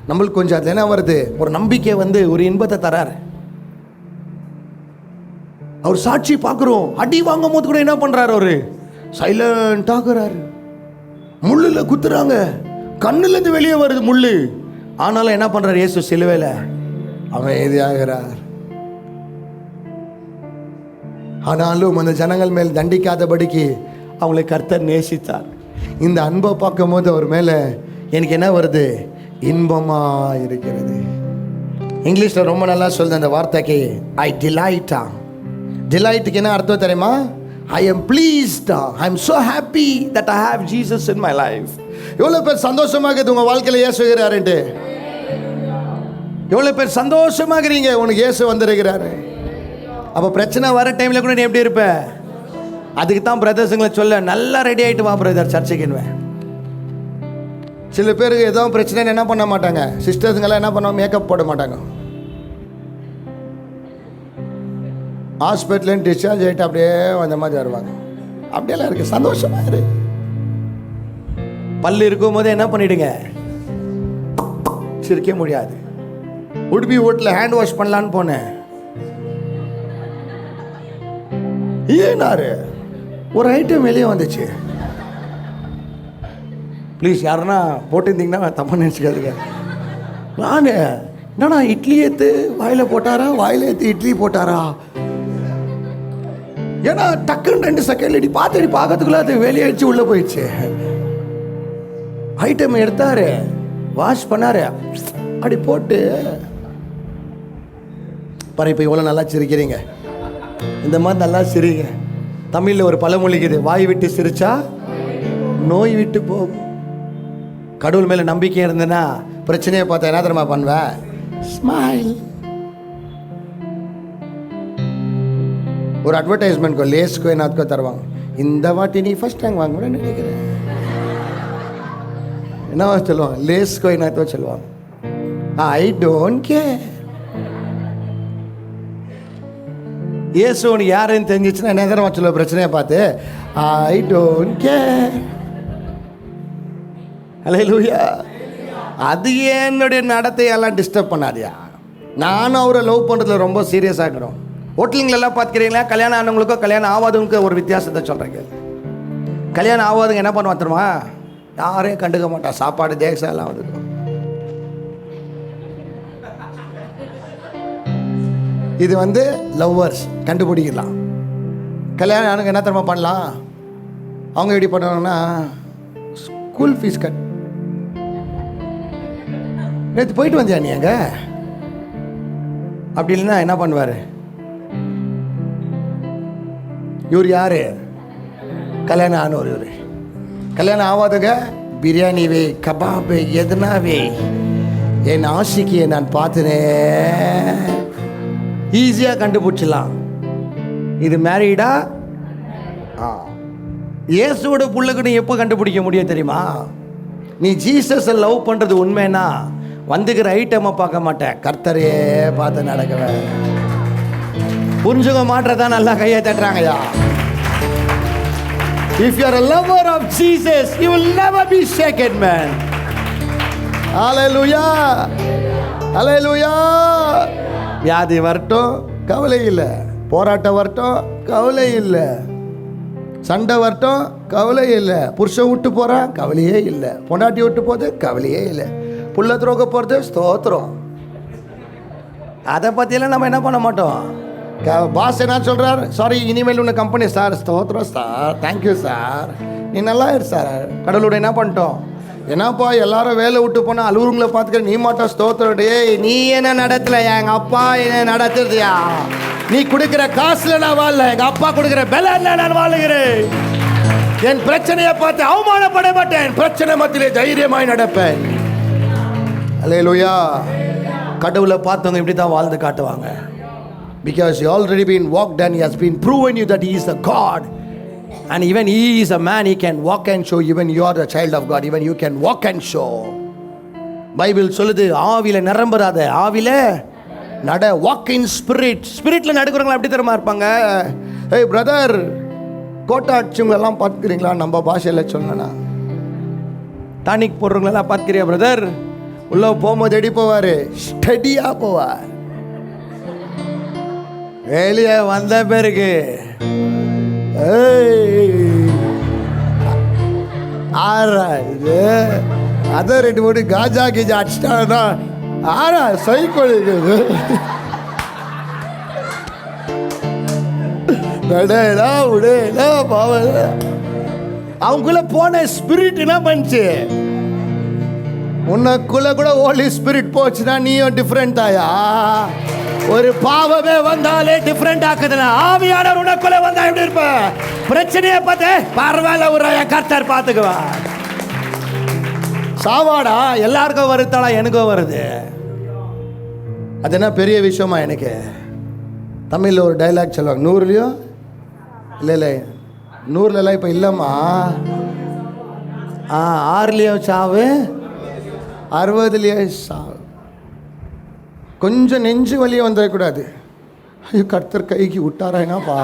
நம்மளுக்கு கொஞ்சம் அது என்ன வருது, ஒரு நம்பிக்கை வந்து ஒரு இன்பத்தை தராரு. அவர் சாட்சி பார்க்குறோம், அடி வாங்கும் போது கூட என்ன பண்ணுறாரு, அவர் சைலண்ட் ஆகுறாரு. முள்ளில் குத்துறாங்க, கண்ணுலேருந்து வெளியே வருது முள்ளு, ஆனாலும் என்ன பண்ணுறாரு இயேசு சிலுவையில் அமைதியாகிறார். ஆனாலும் அந்த ஜனங்கள் மேல் தண்டிக்காதபடிக்கு அவங்களை கர்த்தர் நேசித்தார். இந்த அன்பை பார்க்கும் போது அவர் மேலே எனக்கு என்ன வருது, இன்பமாக இருக்கிறது. இங்கிலீஷில் ரொம்ப நல்லா சொல்லுது அந்த வார்த்தைக்கு, ஐ டிலைட்டா. டிலைட்டுக்கு என்ன அர்த்தம் தெரியுமா, ஐ எம் ப்ளீஸ்டா, I am so happy that I have Jesus in my life. எவ்வளோ பேர் சந்தோஷமாக இருக்குது உங்கள் வாழ்க்கையில் இயேசு இருக்கிறாருன்ட்டு, எவ்வளோ பேர் சந்தோஷமாகறீங்க உனக்கு இயேசு வந்திருக்கிறாரு. அப்போ பிரச்சனை வர டைமில் கூட நீ எப்படி இருப்ப, அதுக்கு தான் பிரதர்ஸுங்களை சொல்ல நல்லா ரெடி ஆகிட்டு வா பிரதர் சர்ச்சைக்குன்னுவேன். சில பேருக்கு ஏதோ பிரச்சனை என்ன பண்ண மாட்டாங்க, சிஸ்டர்ஸுங்கெல்லாம் என்ன பண்ணுவாங்க, மேக்கப் போட மாட்டாங்க. ஹாஸ்பிட்டலேருந்து டிஸ்சார்ஜ் ஆகிட்டு அப்படியே அந்த மாதிரி வருவாங்க. அப்படியெல்லாம் இருக்குது, சந்தோஷமாக இரு. பல்லு இருக்கும் போது என்ன பண்ணிவிடுங்க, சிரிக்க முடியாது. உடுப்பி வீட்டில் ஹேண்ட் வாஷ் பண்ணலான்னு போனேன், ஏனாரு ஒரு ஐட்டம் வெளியே வந்துச்சு. ப்ளீஸ் யாருன்னா போட்டிருந்தீங்கன்னா தப்பாக நினச்சிக்காதுங்க. நான் என்னண்ணா இட்லி ஏற்று வாயில் போட்டாரா, வாயில் ஏற்று இட்லி போட்டாரா, ஏன்னா டக்குன்னு 2 செகண்ட் அடி பார்க்கறதுக்குள்ள அது வெளியே அடிச்சு உள்ளே போயிடுச்சு. ஐட்டம் எடுத்தாரு, வாஷ் பண்ணாரு, அப்படி போட்டு பாரு. இப்போ இவ்வளோ நல்லா சிரிக்கிறீங்க, இந்த மாதிரி நல்லா சிரிங்க. தமிழில் ஒரு பழமொழிக்குது, வாய் விட்டு சிரிச்சா நோய் விட்டு போகும். கடவுள் மேலே நம்பிக்கை இருந்ததுன்னா பிரச்சனையை பார்த்தா என்ன தெரியுமா பண்ணுவேன், ஸ்மைல். ஒரு அட்வர்டைஸ்மெண்ட்க்கோ லேஸ்க்கோ என்னத்துக்கோ தருவாங்க, இந்த வாட்டி நீ ஃபர்ஸ்ட் ரேங்க் வாங்க நினைக்கிறேன், என்னவா சொல்லுவாங்க? லேஸ்கோ என்னத்தோ சொல்லுவாங்க, ஐ டோன்ட் கேர். இயேசு உனக்கு யாருன்னு தெரிஞ்சிச்சுன்னா என்ன தரமா சொல்லுவ பிரச்சனையை பார்த்து? I don't care. அல்லேலூயா. அது என்னுடைய நடத்தையெல்லாம் டிஸ்டர்ப் பண்ணாதியா. நானும் அவரை லவ் பண்ணுறதுல ரொம்ப சீரியஸாக இருக்கிறோம். ஹோட்டலுங்களெல்லாம் பார்த்துக்கிறீங்களா? கல்யாணம் ஆனவங்களுக்கோ கல்யாணம் ஆகாதவங்களுக்கும் ஒரு வித்தியாசத்தை சொல்கிறேங்க. கல்யாணம் ஆகாதுங்க என்ன பண்ணுவா தெரியுமா? யாரையும் கண்டுக்க மாட்டான், சாப்பாடு தேசம் எல்லாம் வந்துடும். இது லவ்வர்ஸ் கண்டுபிடிக்கலாம். கல்யாணம் ஆனவங்க என்ன தெரியுமா பண்ணலாம்? அவங்க எப்படி பண்ணுவாங்கன்னா, ஸ்கூல் ஃபீஸ் கட். நேற்று போயிட்டு வந்தியா நீ அங்கே? அப்படி இல்லைன்னா என்ன பண்ணுவார்? இவர் யாரு? கல்யாணம் ஆனவர். இவர் கல்யாணம் ஆகாதங்க பிரியாணி வே, கபாபு, எதுனாவே என் ஆசைக்கு நான் பார்த்துனேன். ஈஸியாக கண்டுபிடிச்சிடலாம் இது மேரீடா. இயேசுவோட புள்ளுக்கு நீ எப்போ கண்டுபிடிக்க முடியும் தெரியுமா? நீ ஜீசஸை லவ் பண்ணுறது உண்மைன்னா வந்துக்கிற ஐட்டமை பார்க்க மாட்டேன், கர்த்தரையே பார்த்து நடக்குவேன். புரிஞ்சுக்க மாட்டதான் நல்லா கையை தட்டுறாங்கய்யா. If you are a lover of Jesus, you will never be shaken, man. Hallelujah. Hallelujah. வியாதி வரட்டும் கவலை இல்லை, போராட்டம் வரட்டும் கவலை இல்லை, சண்டை வரட்டும் கவலை இல்லை, புருஷன் விட்டு போகிறான் கவலையே இல்லை, பொண்டாட்டி விட்டு போகுது கவலையே இல்லை, புள்ள துரோக போகிறது ஸ்தோத்திரம். அதை பற்றியெல்லாம் நம்ம என்ன பண்ண மாட்டோம். பாஸ் என்ன சொல்கிறார்? சாரி, இனிமேல் உன்ன கம்பெனி சார், ஸ்தோத்திரம் சார், தேங்க்யூ சார், நீ நல்லா இரு சார். கடவுளோட என்ன பண்ணிட்டோம்? என்னப்பா எல்லாரும் வேலை விட்டு போனால் அலுவலங்களை பார்த்துக்க நீ மாட்டோம், ஸ்தோத்திரம். டே நீ என்ன நடத்தல, எங்கள் அப்பா என்ன நடத்துறதுயா? நீ கொடுக்குற காசுல நான் வாழல, எங்கள் அப்பா கொடுக்குற பலன்ல நான் வாழுகிறேன். என் பிரச்சனையை பார்த்து அவமானப்பட மாட்டேன், பிரச்சனை மத்தியிலே தைரியமாய் நடப்பேன். அல்லேலூயா. கடவுளை பார்த்தவங்க இப்படி தான் வாழ்ந்து காட்டுவாங்க. Because you already been walked and he has been proven you that he is a God, and even he is a man, he can walk and show. Even you are the child of God, even you can walk and show. Bible சொல்லுது, ஆவில நிரம்புறாத, ஆவில நட, walk in spirit. ஸ்பிரிட்ல நடக்கிறவங்க எப்படி தெரியுமா இருப்பாங்க? ஏய் brother, கோட்டாட்சிங்களெல்லாம் பார்த்துக்கிறீங்களா? நம்ம பாஷையில் சொல்லணும்னா டானிக் போடுறவங்களெல்லாம் பார்த்துக்கிறியா பிரதர்? உள்ள போகும்போது எடி போவார், ஸ்டடியாக போவார். வெளியே வந்த பிறகு ஆறா இது அதை 2 மூணு காஜா கீஜா அடிச்சிட்டாங்கன்னா ஆறா சைக்கிள் நடடா உடேடா பாவ. அவங்களுக்குள்ள போன ஸ்பிரிட் என்ன பண்ணுச்சு? உனக்குள்ள கூட ஹோலி ஸ்பிரிட் போச்சுன்னா நீயும் டிஃப்ரெண்ட் ஆயா. ஒரு பாவமே வந்தாலே டிஃப்ரெண்ட் ஆக்குதுன்னா, ஆவியானவர் உனக்குள்ள வந்தா எப்படி இருப்ப? பிரச்சனையை பார்த்து பரவாயில்ல, ஒரு கர்த்தர் பார்த்துக்குவா. சாவாடா எல்லாருக்கும் வருத்தாளா, எனக்கும் வருது. அது என்ன பெரிய விஷயமா? எனக்கு தமிழில் ஒரு டைலாக் சொல்லுவாங்க, 100லையும் இல்லை 100லலாம் இப்போ இல்லைம்மா, 6லையும் சாவு, 60லையும் சாவு. கொஞ்சம் நெஞ்சு வலியே வந்துடக்கூடாது. ஐயோ கர்த்தர் கைக்கு விட்டாராப்பா,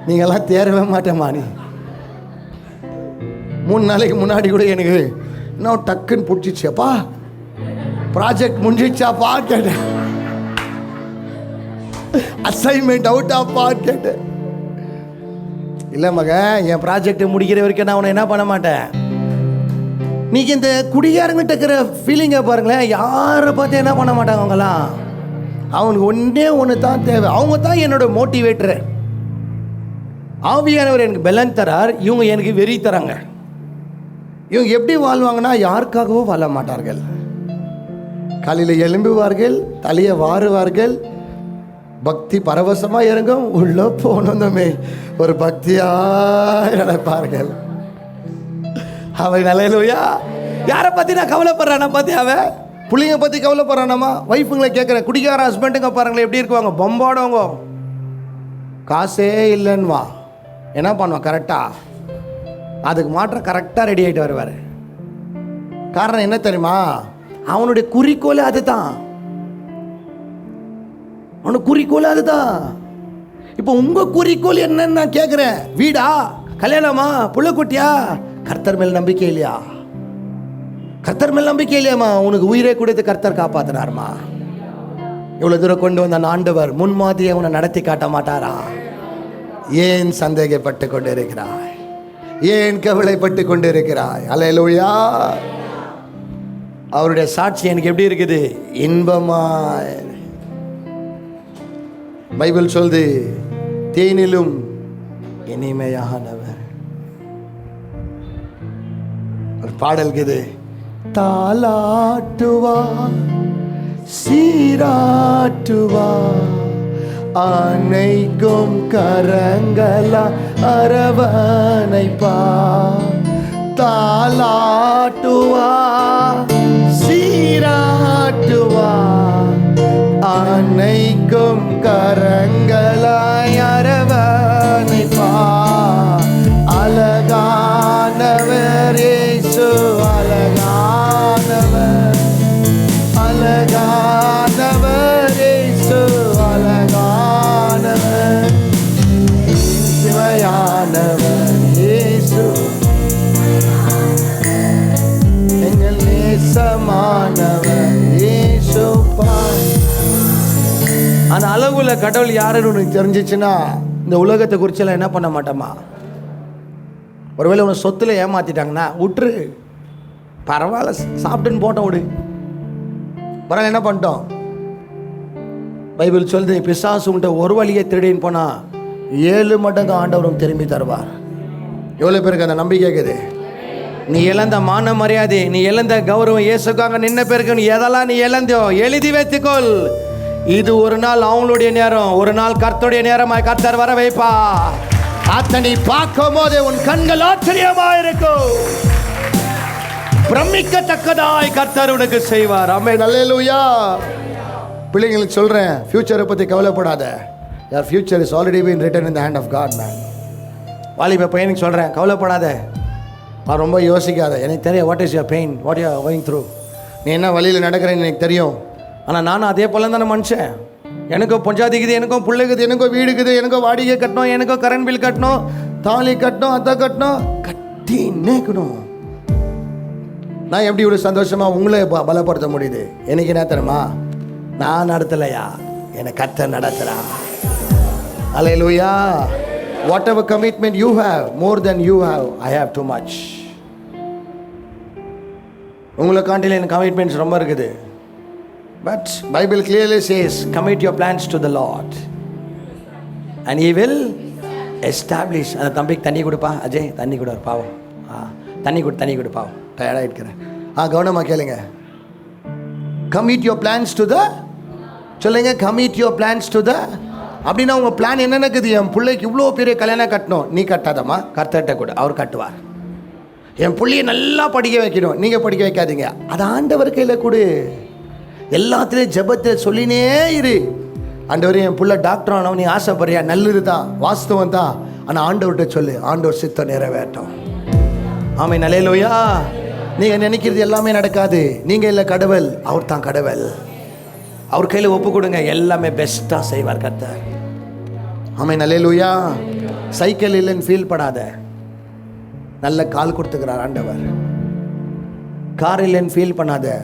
நீங்கள்லாம் தேரவே மாட்டேம்மா. நீ 3 நாளைக்கு முன்னாடி கூட எனக்கு இன்னும் டக்குன்னு பிடிச்சிச்சேப்பா, ப்ராஜெக்ட் முடிஞ்சிச்சாப்பா கேட்டேன், அசைன்மெண்ட் அவுட் ஆப்பா கேட்டேன். இல்லை மக, என் ப்ராஜெக்ட் முடிக்கிற வரைக்கும் நான் உன்னை என்ன பண்ண மாட்டேன். நீங்கள் இந்த குடிகாரங்கிட்ட இருக்கிற ஃபீலிங்கை பாருங்களேன், யாரை பார்த்து என்ன பண்ண மாட்டாங்க அவங்களாம். அவனுக்கு ஒன்று தான் தேவை, அவங்க தான் என்னோட மோட்டிவேட்டரு. ஆவியானவர் எனக்கு பலன் தரார், இவங்க எனக்கு வெறி தராங்க. இவங்க எப்படி வாழ்வாங்கன்னா, யாருக்காகவும் வாழ மாட்டார்கள். காலையில் எழும்புவார்கள், தலையை வாருவார்கள், பக்தி பரவசமாக இறங்கும், உள்ள போனதுமே ஒரு பக்தியாக நடப்பார்கள். அவன் நல்லையா. யாரை பற்றி நான் கவலைப்படுறானா பற்றி? அவன் பிள்ளைங்க பற்றி கவலைப்படுறானாமா? ஒய்ஃபுங்களை கேட்குறேன், குடிக்கார ஹஸ்பண்டுங்க பாருங்களேன் எப்படி இருக்குவாங்க, பொம்பாடுவாங்க. காசே இல்லைன்னுவா, என்ன பண்ணுவான் கரெக்டாக? அதுக்கு மாற்ற கரெக்டாக ரெடி ஆகிட்டு வருவார். காரணம் என்ன தெரியுமா? அவனுடைய குறிக்கோளே அதுதான். அவனுக்கு குறிக்கோள் அதுதான். இப்போ உங்கள் குறிக்கோள் என்னன்னு நான் கேட்குறேன். வீடா, கல்யாணமா, புள்ளக்குட்டியா? கர்த்தர் மேல் நம்பிக்கை இல்லையா? கர்த்தர் மேல் நம்பிக்கை இல்லையாம்மா? உனக்கு உயிரை கொடுத்து கர்த்தர் காப்பாத்தினார்மா. இவ்வளோ தூரம் கொண்டு வந்த அந்த ஆண்டவர் முன்மாதிரியை உன்னை நடத்தி காட்ட மாட்டாரா? ஏன் சந்தேகப்பட்டு கொண்டு இருக்கிறாய்? ஏன் கவலைப்பட்டு கொண்டு இருக்கிறாய்? அல்லேலூயா. அவருடைய சாட்சி எனக்கு எப்படி இருக்குது? இன்பமாய். பைபிள் சொல்லுது, தேனிலும் இனிமையானவர். ஒரு பாடல் இருக்குது, தாலாட்டுவா சீராட்டுவா அனைக்கும் கரங்களா அரவணைப்பா. தாலாட்டுவா சீராட்டுவா அனைக்கும் கரங்களாய் அரவணைப்பா. அழகானவர் இயேசு, அழகானவர், அழகானவர் இயேசு, அழகானவர், இனிமையானவர் இயேசு, எங்கள் நேசமானவர் இயேசு. அந்த அளவுல கடவுள் யாருன்னு உனக்கு தெரிஞ்சிச்சுன்னா இந்த உலகத்தை குறிச்செல்லாம் என்ன பண்ண மாட்டோமா? ஒருவேளை உன சொத்துல ஏமாத்திட்டாங்கன்னா விட்டுரு, பரவாயில்ல, சாப்பிட்டுன்னு போட்டோம் விடு. பரவாயில்ல, என்ன பண்ணிட்டோம்? பைபிள் சொல்லுது, பிசாசு உன்ட்ட ஒரு வழியை திருடின்னு போனா 7 மடங்கு ஆண்டவரும் திரும்பி தருவார். எவ்வளோ பேருக்கு அந்த நம்பிக்கை இருக்குது? நீ இழந்த மான மரியாதை, நீ இழந்த கௌரவம், இயேசுக்காக நின்ன பேருக்கு நீ எதெல்லாம் நீ இழந்தோ எழுதி வைத்துக்கொள். இது ஒரு நாள் அவங்களுடைய நேரம், ஒரு நாள் கர்த்தருடைய நேரமாய் கர்த்தர் வர வைப்பா. அத்தனை பார்க்கும் போது உன் கண்கள் ஆச்சரியமா இருக்கும். பிரமிக்கத்தக்கதாய் கர்த்தர் உனக்கு செய்வார். ஆமென், அல்லேலூயா. பிள்ளைங்களுக்கு சொல்றேன், ஃபியூச்சரை பத்தி கவலைப்படாத. your future is already been written in the hand of God, man. வாலிப பையனுக்கு சொல்றேன், கவலைப்படாத, ரொம்ப யோசிக்காத. எனக்கு தெரியும் what is your pain, what you are going through. நீ என்ன வழியில் நடக்கிறேன்னு எனக்கு தெரியும். ஆனால் நானும் அதே போல தானே மனுஷன். எனக்கும் பொஞ்சாதிக்குது, எனக்கும் பிள்ளைக்குது, எனக்கும் வீடுக்குது, எனக்கும் வாடகை கட்டணும், எனக்கும் கரண்ட் பில் கட்டணும், தாலி கட்டணும், அதை கட்டணும், கட்டி நேக்கணும். நான் எப்படி இவ்வளோ சந்தோஷமாக உங்களை பலப்படுத்த முடியுது? எனக்கு என்ன தெரியுமா? நான் நடத்தலையா, என்னை கர்த்தர் நடத்துகிறா. அல்லேலூயா. whatever commitment you have, more than you have, I have too much. உங்களை காண்டில எனக்கு கமிட்மெண்ட்ஸ் ரொம்ப இருக்குது. But Bible clearly says, commit your plans to the Lord and He will establish. அந்த தம்பிக்கு தண்ணி கொடுப்பா. அஜய், தண்ணி கொடு, பாவம். தண்ணி கொடு பாவம், டயர்டாக இருக்கிறேன். கவனமாக கேளுங்க. commit your plans to the, சொல்லுங்க, commit your plans to the. அப்படின்னா உங்கள் பிளான் என்னென்ன இருக்குது? என் பிள்ளைக்கு இவ்வளோ பெரிய கல்யாணம் கட்டணும். நீ கட்டாதம்மா, கர்த்தர்கிட்ட கூட, அவர் கட்டுவார். என் பிள்ளையை நல்லா படிக்க வைக்கணும், நீங்கள் படிக்க வைக்காதீங்க, அது ஆண்டவர் கையில் கொடு. எல்லாத்துலேயும் ஜெபத்தில் சொல்லினே இரு. ஆண்டவரே, என் பிள்ளை டாக்டர் ஆனவன் நீ ஆசைப்படுறியா? நல்லது தான், வாஸ்தவம் தான். ஆனால் ஆண்டவர்கிட்ட சொல்லு, ஆண்டவர் சித்தம் நிறைவேற்றும். ஆமென், அல்லேலூயா. நீங்கள் நினைக்கிறது எல்லாமே நடக்காது. நீங்கள் இல்லை கடவுள், அவர் தான் கடவுள். அவர் கையில் ஒப்பு கொடுங்க, எல்லாமே பெஸ்ட்டாக செய்வார் கர்த்தர். ஆமென், அல்லேலூயா. சைக்கிள் இல்லைன்னு ஃபீல் படாத, நல்ல கால் கொடுத்துக்கிறார் ஆண்டவர். கார் இல்லைன்னு ஃபீல் பண்ணாத,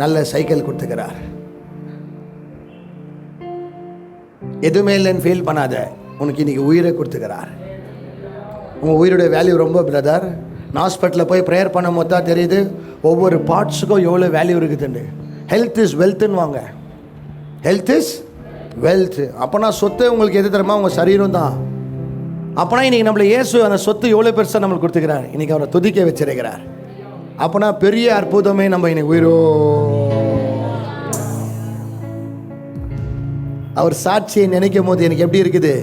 நல்ல சைக்கிள் கொடுத்துக்கிறார். எதுவுமே இல்லைன்னு ஃபீல் பண்ணாத, உனக்கு இன்னைக்கு உயிரை கொடுத்துக்கிறார். உங்கள் உயிரோட வேல்யூ ரொம்ப பிரதர். நான் ஹாஸ்பிட்டலில் போய் ப்ரேயர் பண்ணும் போது தான் தெரியுது ஒவ்வொரு பார்ட்ஸுக்கும் எவ்வளோ வேல்யூ இருக்குதுன்னு. ஹெல்த் இஸ் வெல்த்துன்னு வாங்க, ஹெல்த் இஸ் வெல்த். அப்போனா சொத்து உங்களுக்கு எது தருமா? உங்கள் சரீரம் தான். அப்போனா இன்றைக்கி நம்மளை இயேசு அந்த சொத்து எவ்வளோ பெருசாக நம்மளுக்கு கொடுத்துக்கிறார். இன்றைக்கி அவரை துதிக்க வச்சிருக்கிறார். அப்போனா பெரிய அற்புதமே நம்ம இன்னைக்கு உயிரோ. அவர் சாட்சியை நினைக்கும் போது எனக்கு எப்படி இருக்குது?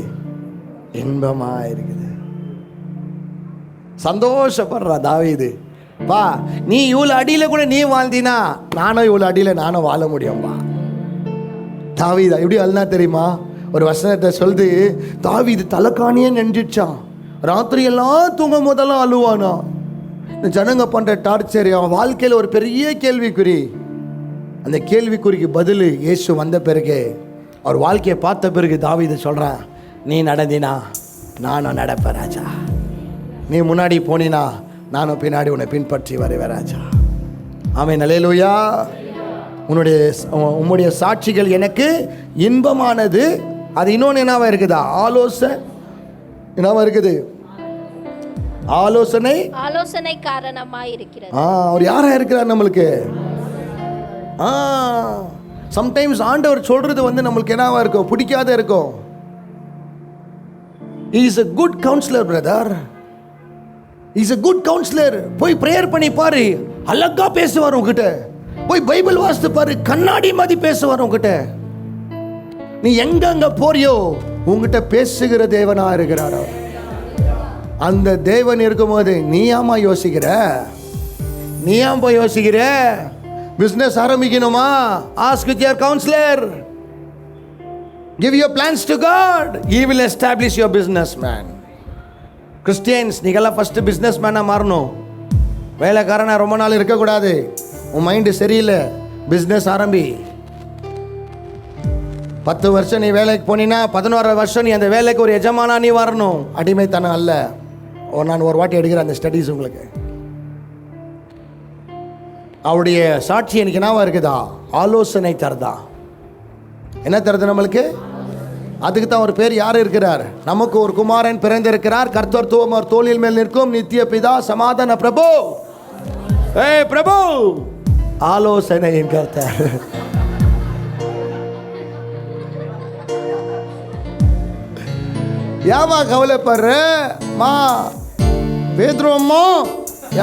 இன்பமாக இருக்குது. சந்தோஷப்படுறா தாவீது. பா, நீ இவ்வளோ அடியில் கூட நீ வாழ்ந்தினா நானும் இவ்வளோ அடியில் நானும் வாழ முடியும்பா. தாவீது எப்படி அழுனா தெரியுமா? ஒரு வசனத்தை சொல்லுது, தாவீது தலைக்காணியே நின்றுச்சான். ராத்திரி எல்லாம் தூங்கும் போதெல்லாம் அழுவானா. இந்த ஜனங்க பண்ணுற டார்ச்சர் அவன் வாழ்க்கையில் ஒரு பெரிய கேள்விக்குறி. அந்த கேள்விக்குறிக்கு பதில் இயேசு வந்த பிறகு, அவர் வாழ்க்கையை பார்த்த பிறகு தாவீது சொல்கிறான், நீ நடந்தினா நானும் நடப்பேன் ராஜா, நீ முன்னாடி போனினா நானும் பின்னாடி உன்னை பின்பற்றி வருவேன் ராஜா. ஆமென், அல்லேலூயா. உம்முடைய சாட்சிகள் எனக்கு இன்பமானது. அது இன்னொன்று என்னவா இருக்குதா? என்னவா இருக்குது? ஆலோசனை காரணமாய் இருக்கிறது. அவர் யாரா இருக்கிறார் நம்மளுக்கு? சம்டைம்ஸ் ஆண்டவர் சொல்றது நம்மளுக்கு என்னவா இருக்கும்? பிடிக்காத இருக்கும். He is a good counselor, brother. He is a good counselor. போய் பிரேயர் பண்ணி பாரு, அழகா பேசுவார் உங்ககிட்ட. போய் பைபிள் வாசித்து பாரு, கண்ணாடி மாதிரி பேசுவார் உங்ககிட்ட. நீ எங்கெங்க போறியோ உங்ககிட்ட பேசுகிற தேவனா இருக்கிறார். அந்த தேவன் இருக்கும்போது நீ ஏமா யோசிக்கிற? நீ ஏன் போய் யோசிக்கிற? Business ஆரம்பிக்கணுமா? Ask with your counselor. Give your plans to God. He will establish your business, man. Christians, நீங்கெல்லாம் ஃபர்ஸ்ட் பிஸ்னஸ் மேனாக மாறணும். வேலைக்காரனா ரொம்ப நாள் இருக்கக்கூடாது. உன் மைண்டு சரியில்லை, பிஸ்னஸ் ஆரம்பி. 10 வருஷம் நீ வேலைக்கு போனீங்கன்னா 11 வருஷம் நீ அந்த வேலைக்கு ஒரு எஜமானா நீ வரணும். அடிமைத்தனம் அல்ல. நான் ஒரு வாட்டி எடுக்கிறேன் அந்த ஸ்டடீஸ் உங்களுக்கு. அவருடைய சாட்சி எனக்கு என்னவா இருக்குதா? ஆலோசனை தருதா. என்ன தருது நம்மளுக்கு? அதுக்கு தான் ஒரு பேர் யார் இருக்கிறார்? நமக்கு ஒரு குமாரன் பிறந்திருக்கிறார், கர்த்தத்துவம் அவர் தோளில் மேல் நிற்கும், நித்திய பிதா, சமாதான பிரபு. பிரபு, ஆலோசனையின் கர்த்தர். ஏமா கவலைப்படுற மா? பேதுருவம்மா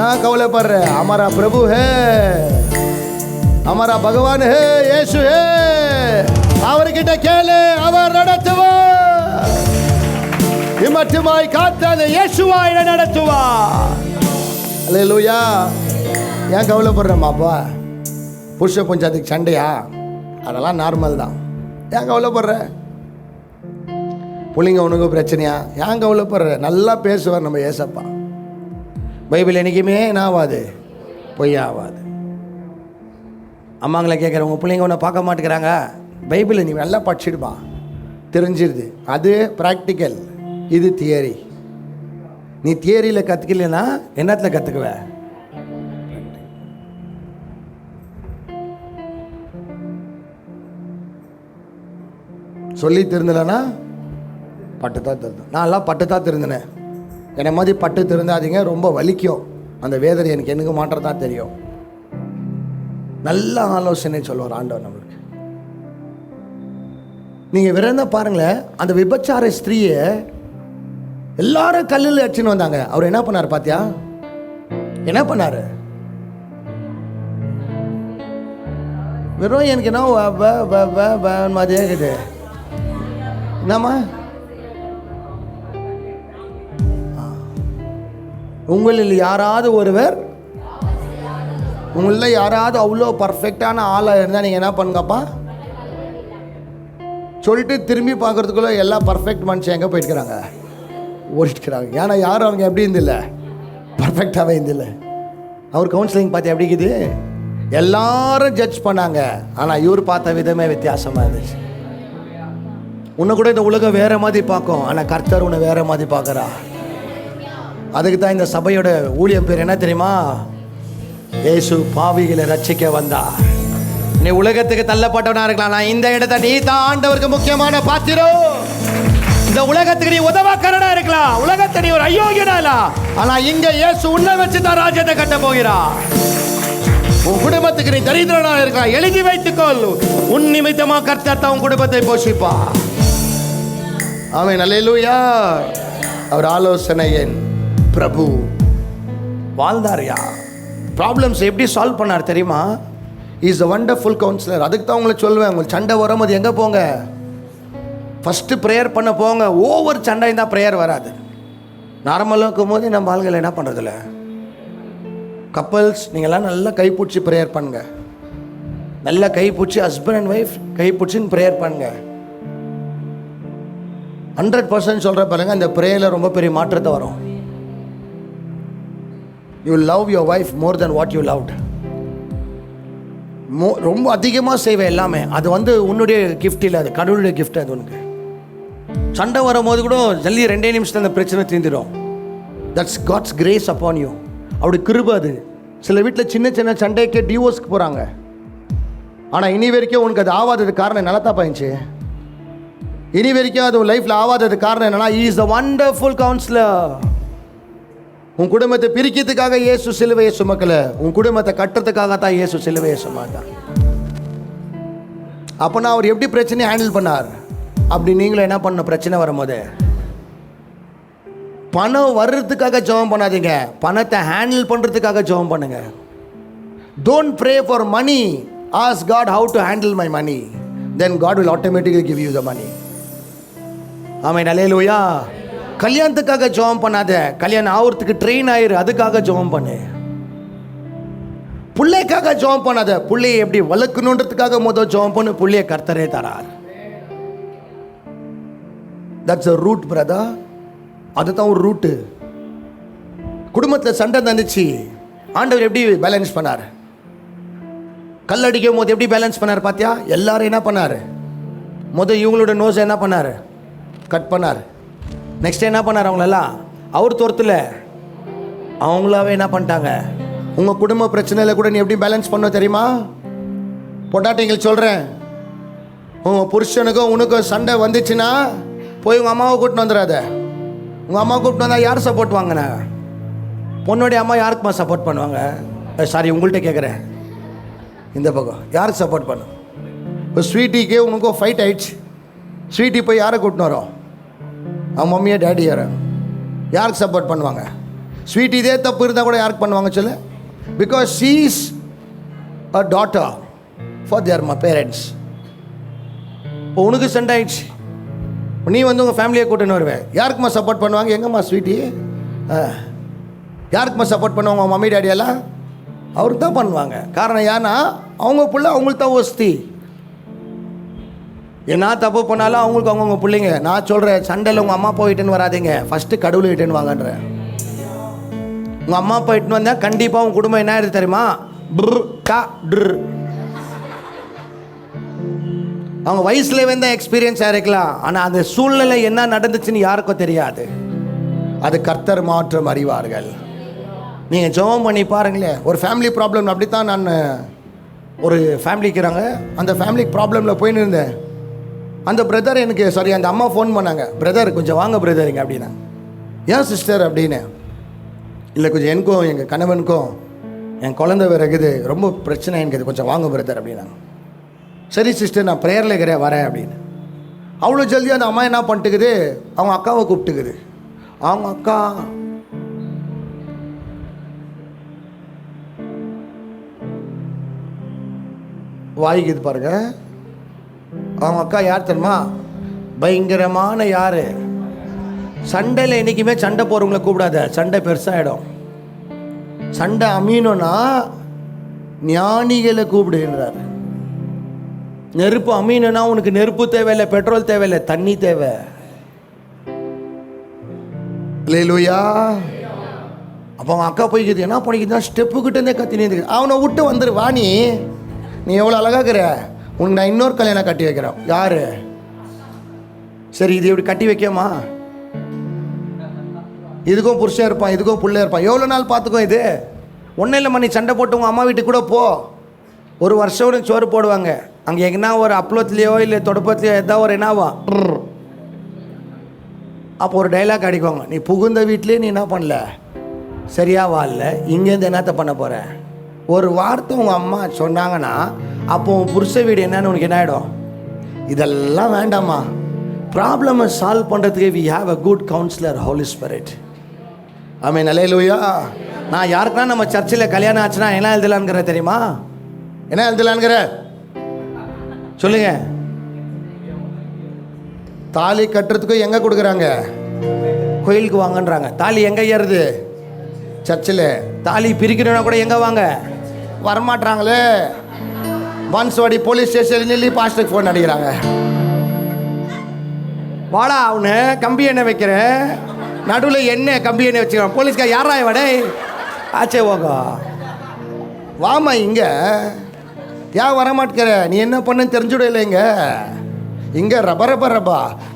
ஏன் கவலைப்படுற? हमारा प्रभु है, हमारा भगवान है, यीशु है. அவர்கிட்ட கேளு, அவர் நடத்துவார். இம்மட்டுமாய் காத்தாத இயேசுவாய் நடத்துவார். அல்லேலூயா. ஏன் கவலைப்படுறமாப்பா? புருஷ பஞ்சாயத்துக்கு சண்டையா? அதெல்லாம் நார்மல் தான். ஏன் கவலைப்படுற? புள்ளிங்க உனக்கு பிரச்சனையா? ஏன் கவலைப்படுற? நல்லா பேசுவார் நம்ம ஏசப்பா. பைபிள் என்றைக்குமே என்ன ஆகாது? பொய்யாகாது. அம்மாங்களை கேட்குற, உங்கள் பிள்ளைங்க ஒன்று பார்க்க மாட்டேங்கிறாங்க, பைபிளை நீ நல்லா படிச்சிடுப்பா, தெரிஞ்சிருது. அது ப்ராக்டிக்கல், இது தியரி. நீ தியரியில் கற்றுக்கலன்னா என்னத்தில் கற்றுக்குவ? சொல்லி திருந்தலைன்னா பட்டு தான் திருந்தேன். நான் எல்லாம் பட்டு தான் திருந்தினேன். என்னை மாதிரி பட்டு திருந்தாதீங்க, ரொம்ப வலிக்கும் அந்த வேதனை. எனக்கு மாற்றம் தான் தெரியும். நல்ல ஆலோசனை சொல்லுவார் ஆண்டவர் நம்மளுக்கு. நீங்கள் விரைந்தா பாருங்களேன், அந்த விபச்சார ஸ்திரீயை எல்லாரும் கல்லில் அடிச்சுன்னு வந்தாங்க. அவர் என்ன பண்ணார் பாத்தியா? என்ன பண்ணாரு? வெறும் எனக்கு என்ன மாதிரியே இருக்குது. என்னம்மா? உங்களில் யாராவது ஒருவர், உங்களில் யாராவது அவ்வளோ பர்ஃபெக்டான ஆளாக இருந்தால் நீங்கள் என்ன பண்ணுங்கப்பா சொல்லிட்டு திரும்பி பார்க்குறதுக்குள்ளே எல்லா பர்ஃபெக்ட் மனுஷன் எங்கே போயிட்டுக்கிறாங்க? ஓடிட்டுக்கிறாங்க. ஏன்னா யாரும் அவங்க எப்படி இருந்தில்ல? பர்ஃபெக்டாகவே இருந்தில்ல. அவர் கவுன்சிலிங் பார்த்து எப்படி இருக்குது? எல்லாரும் ஜட்ஜ் பண்ணாங்க, ஆனால் இவர் பார்த்த விதமே வித்தியாசமாக இருந்துச்சு. உன்னை கூட இந்த உலகம் வேறு மாதிரி பார்க்கும், ஆனால் கர்த்தர் உன்னை வேறு மாதிரி பார்க்குறா. அதுக்கு தான் இந்த சபையோட ஊழியம் பேர் என்ன தெரியுமா? இயேசு பாவிகளை ரட்சிக்க வந்தா. நீ உலகத்துக்கு தள்ளப்பட்டவனா இருக்கலாம், நான் இந்த இடத்தை நீ தான் ஆண்டவருக்கு முக்கியமான பாத்திரம். இந்த உலகத்துக்கு நீ உதவாக்கரனா இருக்கலாம், உலகத்தை நீ ஒரு அயோக்கியனா, ஆனா இங்க இயேசு உன்னை வச்சு தான் ராஜ்யத்தை கட்ட போகிறா. உன் குடும்பத்துக்கு நீ தரித்திரனா இருக்கலாம், எழுதி வைத்துக்கொள். உன் நிமித்தமா கர்த்தர் தான் உன் குடும்பத்தை போஷிப்பா. ஆமென், அல்லேலூயா. அவர் ஆலோசனையின் பிரபு வாழ்ந்தாரியா. ப்ராப்ளம்ஸ் எப்படி சால்வ் பண்ணார் தெரியுமா? Is a wonderful councillor. அதுக்கு தான் உங்களை சொல்லுவேன், உங்களுக்கு சண்டை வரும்போது எங்கே போங்க? ஃபஸ்ட்டு ப்ரேயர் பண்ண போங்க. ஓவர் சண்டை இருந்தால் ப்ரேயர் வராது. நார்மலாக இருக்கும்போது நம்ம ஆளுங்களை என்ன பண்ணுறதில்ல. கப்பல்ஸ் நீங்கள்லாம் நல்லா கைப்பிடிச்சி ப்ரேயர் பண்ணுங்க. நல்லா கைப்பிடிச்சி ஹஸ்பண்ட் அண்ட் ஒய்ஃப் கைப்பிடிச்சின்னு ப்ரேயர் பண்ணுங்க. 100% சொல்கிற பாருங்க, அந்த ப்ரேயரில் ரொம்ப பெரிய மாற்றத்தை வரும். You love your wife more then what you loved. ரொம்ப அதிகமாக செய்வேன் எல்லாமே. அது உன்னுடைய கிஃப்ட் இல்லை, அது கடவுளுடைய கிஃப்ட். அது உனக்கு சண்டை வரும்போது கூட ஜல்லி 2 நிமிஷத்தில் அந்த பிரச்சனை தீர்ந்துடும். That's God's grace upon you. அப்படி கிருபை அது. சில வீட்டில் சின்ன சின்ன சண்டைக்கே டிவோர்ஸ்க்கு போகிறாங்க. ஆனால் இனி வரைக்கும் உனக்கு அது ஆகாதது காரணம் நல்லா தான் பாயிச்சு. இனி வரைக்கும் அது லைஃப்பில் ஆகாதது காரணம் என்னன்னா, he is the wonderful counselor. உன் குடும்பத்தை பிரிக்கிறதுக்காக இயேசு சிலுவையை சுமக்கல, உன் குடும்பத்தை கட்டுறதுக்காக தான் இயேசு சிலுவையை சுமந்தார். அப்போனா அவர் எப்படி பிரச்சனையை ஹேண்டில் பண்ணார்? அப்படி நீங்களும் என்ன பண்ண, பிரச்சனை வரும்போது பணம் வர்றதுக்காக ஜெபம் பண்ணாதீங்க, பணத்தை ஹேண்டில் பண்ணுறதுக்காக ஜெபம் பண்ணுங்க. Don't pray for money, ask God how to handle my money, then God will automatically give you the money. ஆமென், அல்லேலூயா. கல்யாணத்துக்காக ஜெபம் பண்ணாத, கல்யாணம் ஆகிறதுக்கு ட்ரெயின் ஆயிரு, அதுக்காக ஜெபம் பண்ணு. பிள்ளைக்காக ஜெபம் பண்ணாத, பிள்ளையை எப்படி வளர்க்கணுன்றதுக்காக முதல் ஜெபம் பண்ணு, பிள்ளைய கர்த்தரே தரார். That's a root brother. அதுதான் ஒரு ரூட்டு. குடும்பத்தில் சண்டை தந்துச்சு, ஆண்டவர் எப்படி பேலன்ஸ் பண்ணார்? கல்லடிக்கும் போது எப்படி பேலன்ஸ் பண்ணார் பார்த்தியா? எல்லாரும் என்ன பண்ணார்? முதல் இவங்களோட நோஸை என்ன பண்ணார்? கட் பண்ணார். நெக்ஸ்ட் என்ன பண்ணார்? அவங்களெல்லாம் அவர் துரத்துல அவங்களாவே என்ன பண்ணிட்டாங்க? உங்கள் குடும்ப பிரச்சனையில் கூட நீ எப்படி பேலன்ஸ் பண்ண தெரியுமா? பொட்டாட்டிங்களுக்கு சொல்கிறேன், உங்கள் புருஷனுக்கும் உனக்கும் சண்டை வந்துச்சுன்னா போய் உங்கள் அம்மாவை கூட்டின்னு வந்துடாத. உங்கள் அம்மா கூப்பிட்டு வந்தால் யார் சப்போர்ட் வாங்கின? பொண்ணுடைய அம்மா யாருக்குமா சப்போர்ட் பண்ணுவாங்க? சாரி, உங்கள்கிட்ட கேட்குறேன், இந்த பக்கம் யாருக்கு சப்போர்ட் பண்ணும்? இப்போ ஸ்வீட்டிக்கே உனக்கும் ஃபைட் ஆயிடுச்சு, ஸ்வீட்டி போய் யாரை கூட்டின்னு வரோம்? அவன் மம்மியா டேடி யாருக்கு சப்போர்ட் பண்ணுவாங்க? ஸ்வீட் இதே தப்பு இருந்தால் கூட யாருக்கு பண்ணுவாங்க சொல்லு? Because she is a daughter for their my parents. இப்போ உனக்கு சண்டை ஆயிடுச்சு, நீ உங்கள் ஃபேமிலியை கூட்டின்னு வருவேன், யாருக்குமா சப்போர்ட் பண்ணுவாங்க? எங்கம்மா ஸ்வீட்டி? யாருக்குமா சப்போர்ட் பண்ணுவாங்க? அவங்க மம்மி டேடியெல்லாம் அவருக்கு தான் பண்ணுவாங்க. காரணம் ஏன்னா அவங்க பிள்ளை அவங்களுக்கு தான் ஒஸ்தி. என்ன தப்பு பண்ணாலும் அவங்களுக்கு அவங்கவுங்க பிள்ளைங்க. நான் சொல்கிறேன், சண்டையில் உங்கள் அம்மா அப்பா இட்டுன்னு வராதிங்க, ஃபஸ்ட்டு கடவுளை இட்டுன்னு வாங்கன்றேன். உங்கள் அம்மா அப்பா இட்டுன்னு வந்தால் கண்டிப்பாக உங்கள் குடும்பம் என்ன ஆயிடுது தெரியுமா? அவங்க வயசுலேயே தான் எக்ஸ்பீரியன்ஸ் ஆகிருக்கலாம், ஆனால் அந்த சூழ்நிலை என்ன நடந்துச்சுன்னு யாருக்கும் தெரியாது. அது கர்த்தர் மாற்றம் அறிவார்கள். நீங்கள் ஜெபம் பண்ணி பாருங்களேன். ஒரு ஃபேமிலி ப்ராப்ளம் அப்படித்தான். நான் ஒரு ஃபேமிலிக்கிறாங்க, அந்த ஃபேமிலி ப்ராப்ளமில் போயின்னு இருந்தேன். அந்த பிரதர் எனக்கு அந்த அம்மா ஃபோன் பண்ணாங்க, பிரதர் கொஞ்சம் வாங்க பிரதருங்க அப்படின்னா. ஏன் சிஸ்டர் அப்படின்னு? இல்லை கொஞ்சம் எனக்கும் எங்கள் கணவனுக்கும் என் குழந்தை வேறு இருக்குது, ரொம்ப பிரச்சனை எனக்கு, கொஞ்சம் வாங்க பிரதர் அப்படின்னாங்க. சரி சிஸ்டர், நான் ப்ரேயரில் இருக்கிறேன் வரேன் அப்படின்னு. அவ்வளோ ஜல்தி அந்த அம்மா என்ன பண்ணிட்டுக்குது, அவங்க அக்காவை கூப்பிட்டுக்குது. அவங்க அக்கா வாய்க்குது பாருங்க. அவங்க அக்கா யார் தெரியுமா? பயங்கரமான யார்? சண்டையில் என்றைக்குமே சண்டை போகிறவங்கள கூப்பிடாத, சண்டை பெருசாகிடும். சண்டை அமீனோன்னா ஞானிகளை கூப்பிடுன்றார். நெருப்பு அமீனா உனக்கு நெருப்பு தேவையில்லை, பெட்ரோல் தேவையில்லை, தண்ணி தேவை. அல்லேலூயா. அப்போ அவன் அக்கா போய்க்குது, என்ன பண்ணிக்குதுன்னா ஸ்டெப்புக்கிட்டே இருந்தே கத்தினே. அவனை விட்டு வந்துரு, வாணி நீ எவ்வளோ அழகாக்குற, உனக்கு நான் இன்னொரு கல்யாணம் கட்டி வைக்கிறேன். யாரு? சரி, இது எப்படி கட்டி வைக்கமா? இதுக்கும் புருஷன் இருப்பான், இதுக்கும் பிள்ளை இருப்பான், எவ்வளோ நாள் பார்த்துக்கோ. இது ஒன்றும் இல்லைம்மா, நீ சண்டை போட்டு உங்கள் அம்மா வீட்டுக்கு கூட போ, ஒரு வருஷம் உனக்கு சோறு போடுவாங்க. அங்கே எங்கன்னா ஒரு அப்பளத்துலேயோ இல்லை தொடப்பத்துலையோ எதாவது ஒரு என்னாவா, அப்போ ஒரு டைலாக் அடிக்குவாங்க, நீ புகுந்த வீட்லேயே நீ என்ன பண்ணல, சரியா வாழல, இங்கேருந்து என்னத்த பண்ண போகிற? ஒரு வார்த்தை உங்கள் அம்மா சொன்னாங்கன்னா அப்போ உன் புருஷ வீடு என்னன்னு உனக்கு என்ன ஆகிடும்? இதெல்லாம் வேண்டாமா? ப்ராப்ளமை சால்வ் பண்ணுறதுக்கு we have a good counsellor, Holy Spirit. ஆமென், அல்லேலூயா. நான் யாருக்குன்னா நம்ம சர்ச்சில் கல்யாணம் ஆச்சுன்னா என்ன எழுதலான்ங்கிற தெரியுமா? என்ன எழுதலான்ங்கிற சொல்லுங்க. தாலி கட்டுறதுக்கும் எங்கே கொடுக்குறாங்க? கோயிலுக்கு வாங்கன்றாங்க. தாலி எங்கே ஏறுது? சர்ச்சில். தாலி பிரிக்கணும்னா கூட எங்கே வாங்க? வரமாட்டாங்களே. பன்ஸ்வாடி போலீஸ் ஸ்டேஷன் நில்லி பாஸ்டருக்கு ஃபோன் அடிக்கிறாங்க. வாடா அவனு கம்பி எண்ணெய் வைக்கிறேன், நடுவில் எண்ணெய் கம்பி எண்ணெய் வச்சுக்கிறேன். போலீஸ்கார் யாரா வடே ஆச்சே ஓகா வாமா இங்கே ஏன் வரமாட்டேக்கிற, நீ என்ன பண்ணு தெரிஞ்சுட இல்லைங்க. இங்கே ரபா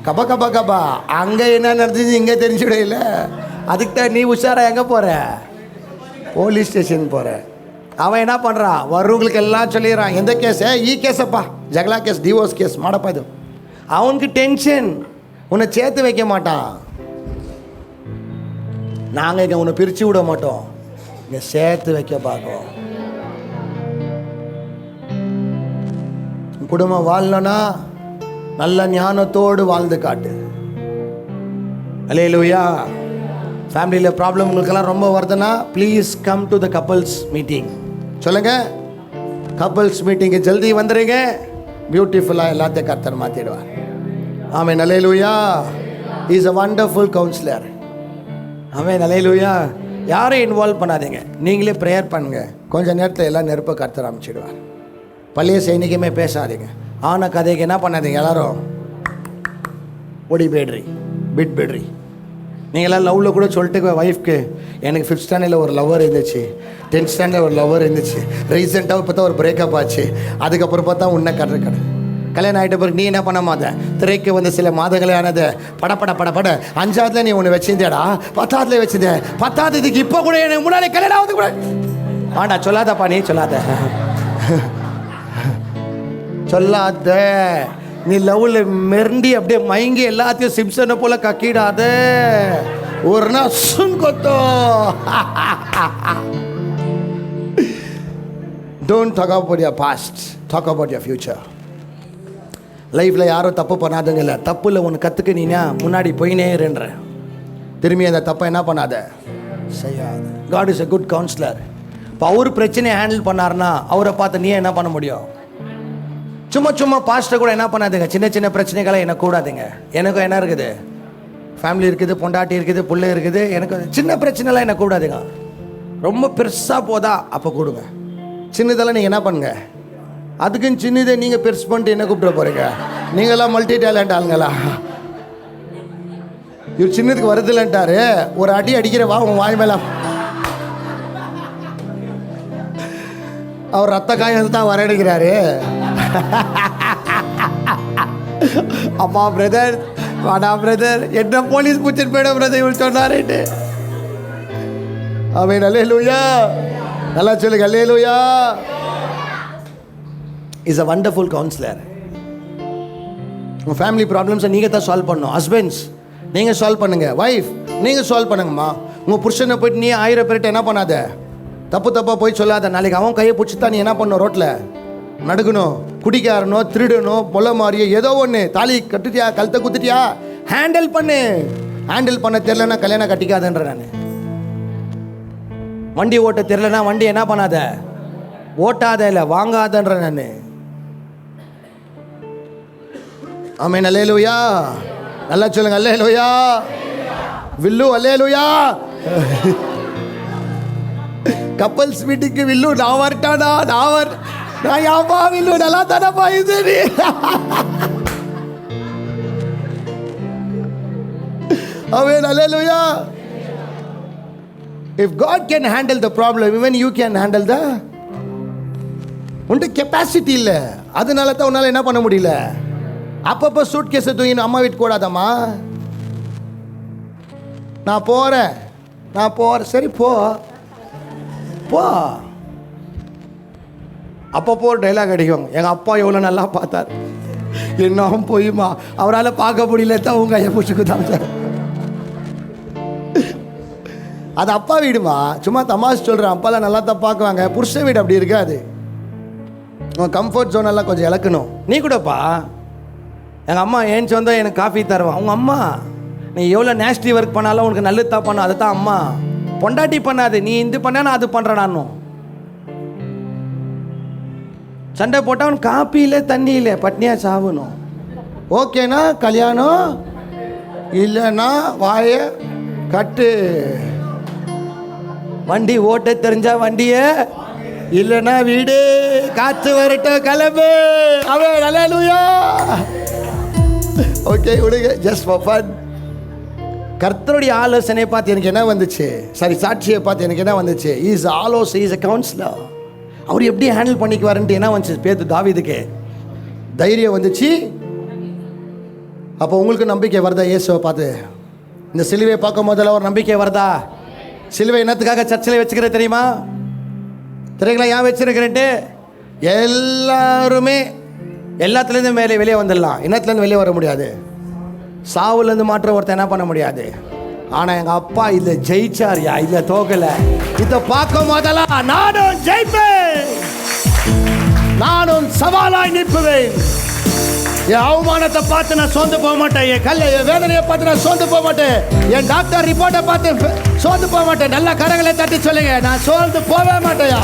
கபா கபா கபா, அங்கே என்ன நடந்துச்சு இங்கே தெரிஞ்சுட இல்லை. அதுக்கு தான் நீ உஷாரா எங்கே போகிற, போலீஸ் ஸ்டேஷன் போகிற. அவன் என்ன பண்ணுறான், வர்றவங்களுக்கு எல்லாம் சொல்லிடுறான் எந்த கேஸு, கேஸப்பா, ஜகலா கேஸ், டிவோர்ஸ் கேஸ் மாடப்பா. இது அவனுக்கு டென்ஷன், உன்னை சேர்த்து வைக்க மாட்டான். நாங்கள் இங்கே உன்னை பிரித்து விட மாட்டோம், இங்கே சேர்த்து வைக்க பார்ப்போம். குடும்பம் வாழணும்னா நல்ல ஞானத்தோடு வாழ்ந்து காட்டு. அல்லேலூயா. ஃபேமிலியில் ப்ராப்ளம் உங்களுக்கெல்லாம் ரொம்ப வருதுன்னா please come to the couples meeting. சொல்லுங்கள், கப்பல்ஸ் மீட்டிங்கு ஜல்தி வந்துடுங்க. பியூட்டிஃபுல்லாக எல்லாத்தையும் கர்த்தர் மாற்றிடுவார். ஆமென். அல்லேலூயா. Is a wonderful counselor. ஆமென். அல்லேலூயா. யாரையும் இன்வால்வ் பண்ணாதீங்க, நீங்களே ப்ரேயர் பண்ணுங்க. கொஞ்சம் நேரத்தில் எல்லாம் நெருப்பை கர்த்தர் அமைச்சிடுவார். பழைய சைனிக்கமே பேசாதீங்க, ஆன கதைக்கு என்ன பண்ணாதீங்க. எல்லாரும் ஓடி போய்ட்றி, பிட் போய்ட்றி. நீங்களாம் லவ்வில் கூட சொல்லிட்டு ஒய்ஃப்க்கு, எனக்கு 5th ஸ்டாண்டர்டில் ஒரு லவ்வர் இருந்துச்சு, 10th ஸ்டாண்டர்டில் ஒரு லவ்வர் இருந்துச்சு, ரீசெண்டாக பார்த்தா ஒரு பிரேக்கப் ஆச்சு, அதுக்கப்புறம் பார்த்தா உன்னை கல்யாணம் ஆகிட்ட பிறகு நீ என்ன பண்ண மாட்ட, திரைக்கு வந்து சில மாதங்களே ஆனது, பட 5ஆவதுல நீ ஒன்று வச்சிருந்தேடா, 10ஆவதுல வச்சிருந்த, 10ஆவதுக்கு இப்போ கூட எனக்கு முன்னாடி கல்யாணம் ஆகுது கூட ஆண்டா. சொல்லாதப்பா, நீ சொல்லாத. நீ லவ்ல மெரண்டி அப்படியே மயங்கி எல்லாத்தையும் சிம்சனை போல கக்கிடாத. ஒரு நாள் சுன் கொத்தோ. Don't talk about your past, talk about your future. லைஃப்பில் யாரும் தப்பு பண்ணாதுங்க இல்லை, தப்புல ஒன்று கற்றுக்கினீங்கன்னா முன்னாடி போயினே இருன்ற. திரும்பி அந்த தப்பை என்ன பண்ணாத, செய்யாத. God is a good counselor. இப்போ அவர் பிரச்சனையை ஹேண்டில் பண்ணாருன்னா அவரை பார்த்து நீ என்ன பண்ண முடியும். சும்மா பாஸ்ட்டை கூட என்ன பண்ணாதுங்க, சின்ன பிரச்சனைகளை எனக்கு கூடாதுங்க. எனக்கும் என்ன இருக்குது, ஃபேமிலி இருக்குது, பொண்டாட்டி இருக்குது, பிள்ளை இருக்குது, எனக்கு சின்ன பிரச்சனைலாம் எனக்கு கூடாதுங்க. ரொம்ப பெருசாக போதா அப்போ கூடுங்க. சின்னதெல்லாம் நீங்கள் என்ன பண்ணுங்க, அதுக்குன்னு சின்னதை நீங்கள் பெருசு பண்ணிட்டு என்ன கூப்பிட போகிறீங்க. நீங்களாம் மல்டி டேலண்ட் ஆளுங்களா. இவர் சின்னதுக்கு வருதுலன்ட்டாரு, ஒரு அடி அடிக்கிற வா உன் வாய் மேல. அவர் ரத்த காயம் தான் வரடிக்கிறாரு. அப்பா பிரதர், வாடா பிரதர், என்ன போலீஸ் பிடிச்சிட்டு போயிட பிரதர் இவர் சொன்னாரேட்டு. ஆமென். அல்லேலூயா. நல்லா சொல்லுங்க, அல்லேலூயா. Is a wonderful counselor. உங்கள் ஃபேமிலி ப்ராப்ளம்ஸை நீங்கள் தான் சால்வ் பண்ணணும். ஹஸ்பண்ட்ஸ் நீங்கள் சால்வ் பண்ணுங்க, ஒய்ஃப் நீங்கள் சால்வ் பண்ணுங்கம்மா. உங்கள் புருஷனை போயிட்டு நீ 1000 பேர்கிட்ட என்ன பண்ணாத, தப்பாக போய் சொல்லாத. நாளைக்கு அவன் கையை பிடிச்சித்தான் நீ என்ன பண்ணணும், ரோட்டில் நடுக்கணும், குடிக்காரனோ திருடனோ பொல்ல மாதிரியோ ஏதோ ஒன்று. தாலி கட்டுட்டியா, கழுத்தை குத்துட்டியா, ஹேண்டில் பண்ணு. ஹேண்டில் பண்ண தெரிலன்னா கல்யாணம் கட்டிக்காதன்ற. நான் வண்டி ஓட்ட தெரிலனா வண்டி என்ன பண்ணாத, ஓட்டாத, இல்லை வாங்காதன்ற நான். ஆமென். அல்லேலூயா. நல்லா சொல்லுங்க, அல்லேலூயா. வில்லு அல்லேலூயா. கப்பல்ஸ் மீட்டிங்க்கு வில்லு நான் வரட்டானா, நான் யாப்பா வில்லு நல்லா தானே பாயுது நீ. ஆமென். அல்லேலூயா. If God can handle the problem, even you can handle the. உன்கிட்ட கெப்பாசிட்டி இல்லை, அதனால தான் உன்னால் என்ன பண்ண முடியல. அப்பப்போ சூட் கேஸை தூங்கின்னு அம்மா வீட்டுக்கு கூடாதம்மா. நான் போகிறேன். சரி போ. அப்பப்போ ஒரு டைலாக் அடிக்கும், எங்கள் அப்பா எவ்வளோ நல்லா பார்த்தார், என்ன போயுமா அவரால் பார்க்க முடியல தான் உங்கள் ஐயா பிடிச்சிக்கு தான் சார். அது அப்பா வீடுமா, சும்மா தமாஷ் சொல்கிறேன். அப்பாலாம் நல்லா தான் பார்க்குவாங்க. புருஷ வீடு அப்படி இருக்காது. உங்கள் கம்ஃபர்ட் ஜோன் எல்லாம் கொஞ்சம் இழக்கணும். நீ கூடப்பா, எங்கள் அம்மா ஏன்ச்சு வந்தால் எனக்கு காஃபி தருவான். உங்கள் அம்மா நீ எவ்வளோ நேஸ்டி ஒர்க் பண்ணாலும் உனக்கு நல்லது தான் பண்ணும். அதை தான் அம்மா. பொண்டாட்டி பண்ணாது, நீ இது பண்ண நான் அது பண்ணுறேன். சண்டை போட்டால் காப்பி இல்லை, தண்ணி இல்லை, பட்னியாக சாவணும். ஓகேண்ணா கல்யாணம், இல்லைன்னா வாய கட்டு. வண்டி ஓட்ட தெரிஞ்சா வண்டிய, இல்லைன்னா வீடு. காற்று வரட்டும், கிளம்பு. அவன் அல்லேலூயா. ஓகே விடுங்க, ஜஸ்ட் ஃபார் ஃபன். கர்த்தருடைய ஆலோசனையை பார்த்து எனக்கு என்ன வந்துச்சு, சாரி சாட்சியை பார்த்து எனக்கு என்ன வந்துச்சு, இஸ் ஆலோசனை, இஸ் எ கவுன்சிலர். அவர் எப்படி ஹேண்டில் பண்ணிக்குவாருன்ட்டு என்ன வந்துச்சு, பேத்து தாவீதுக்கு தைரியம் வந்துச்சு. அப்போ உங்களுக்கு நம்பிக்கை வருதா? இயேசுவை பார்த்து இந்த சிலுவையை பார்க்கும் போதெல்லாம் ஒரு நம்பிக்கை வருதா? சிலுவை என்னத்துக்காக சர்ச்சில் வச்சுக்கிறது தெரியுமா? தெரியுங்களா ஏன் வச்சுருக்கிறேன்ட்டு? எல்லாருமே எல்லாத்துலேருந்து வெளியே வந்துடலாம், என்னத்துலேருந்து வெளியே வர முடியாது. சாவுலேருந்து மாற்ற ஒருத்தர் என்ன பண்ண முடியாது. ஆனால் எங்கள் அப்பா இதில் ஜெயிச்சார்யா, இதில் தோக்கலை. இதை பார்க்கும் போதெல்லாம் நானும் ஜெயிப்பேன், நானும் சவாலாய் நிற்பேன். என் அவமானத்தை பார்த்து நான் சோர்ந்து போக மாட்டேன், என் வேதனையை பார்த்து நான் சோர்ந்து போக மாட்டேன், என் டாக்டர் ரிப்போர்ட்டை பார்த்து சோர்ந்து போக மாட்டேன். நல்ல கரங்களை தட்டி சொல்லுங்க, நான் சோர்ந்து போகவே மாட்டேயா.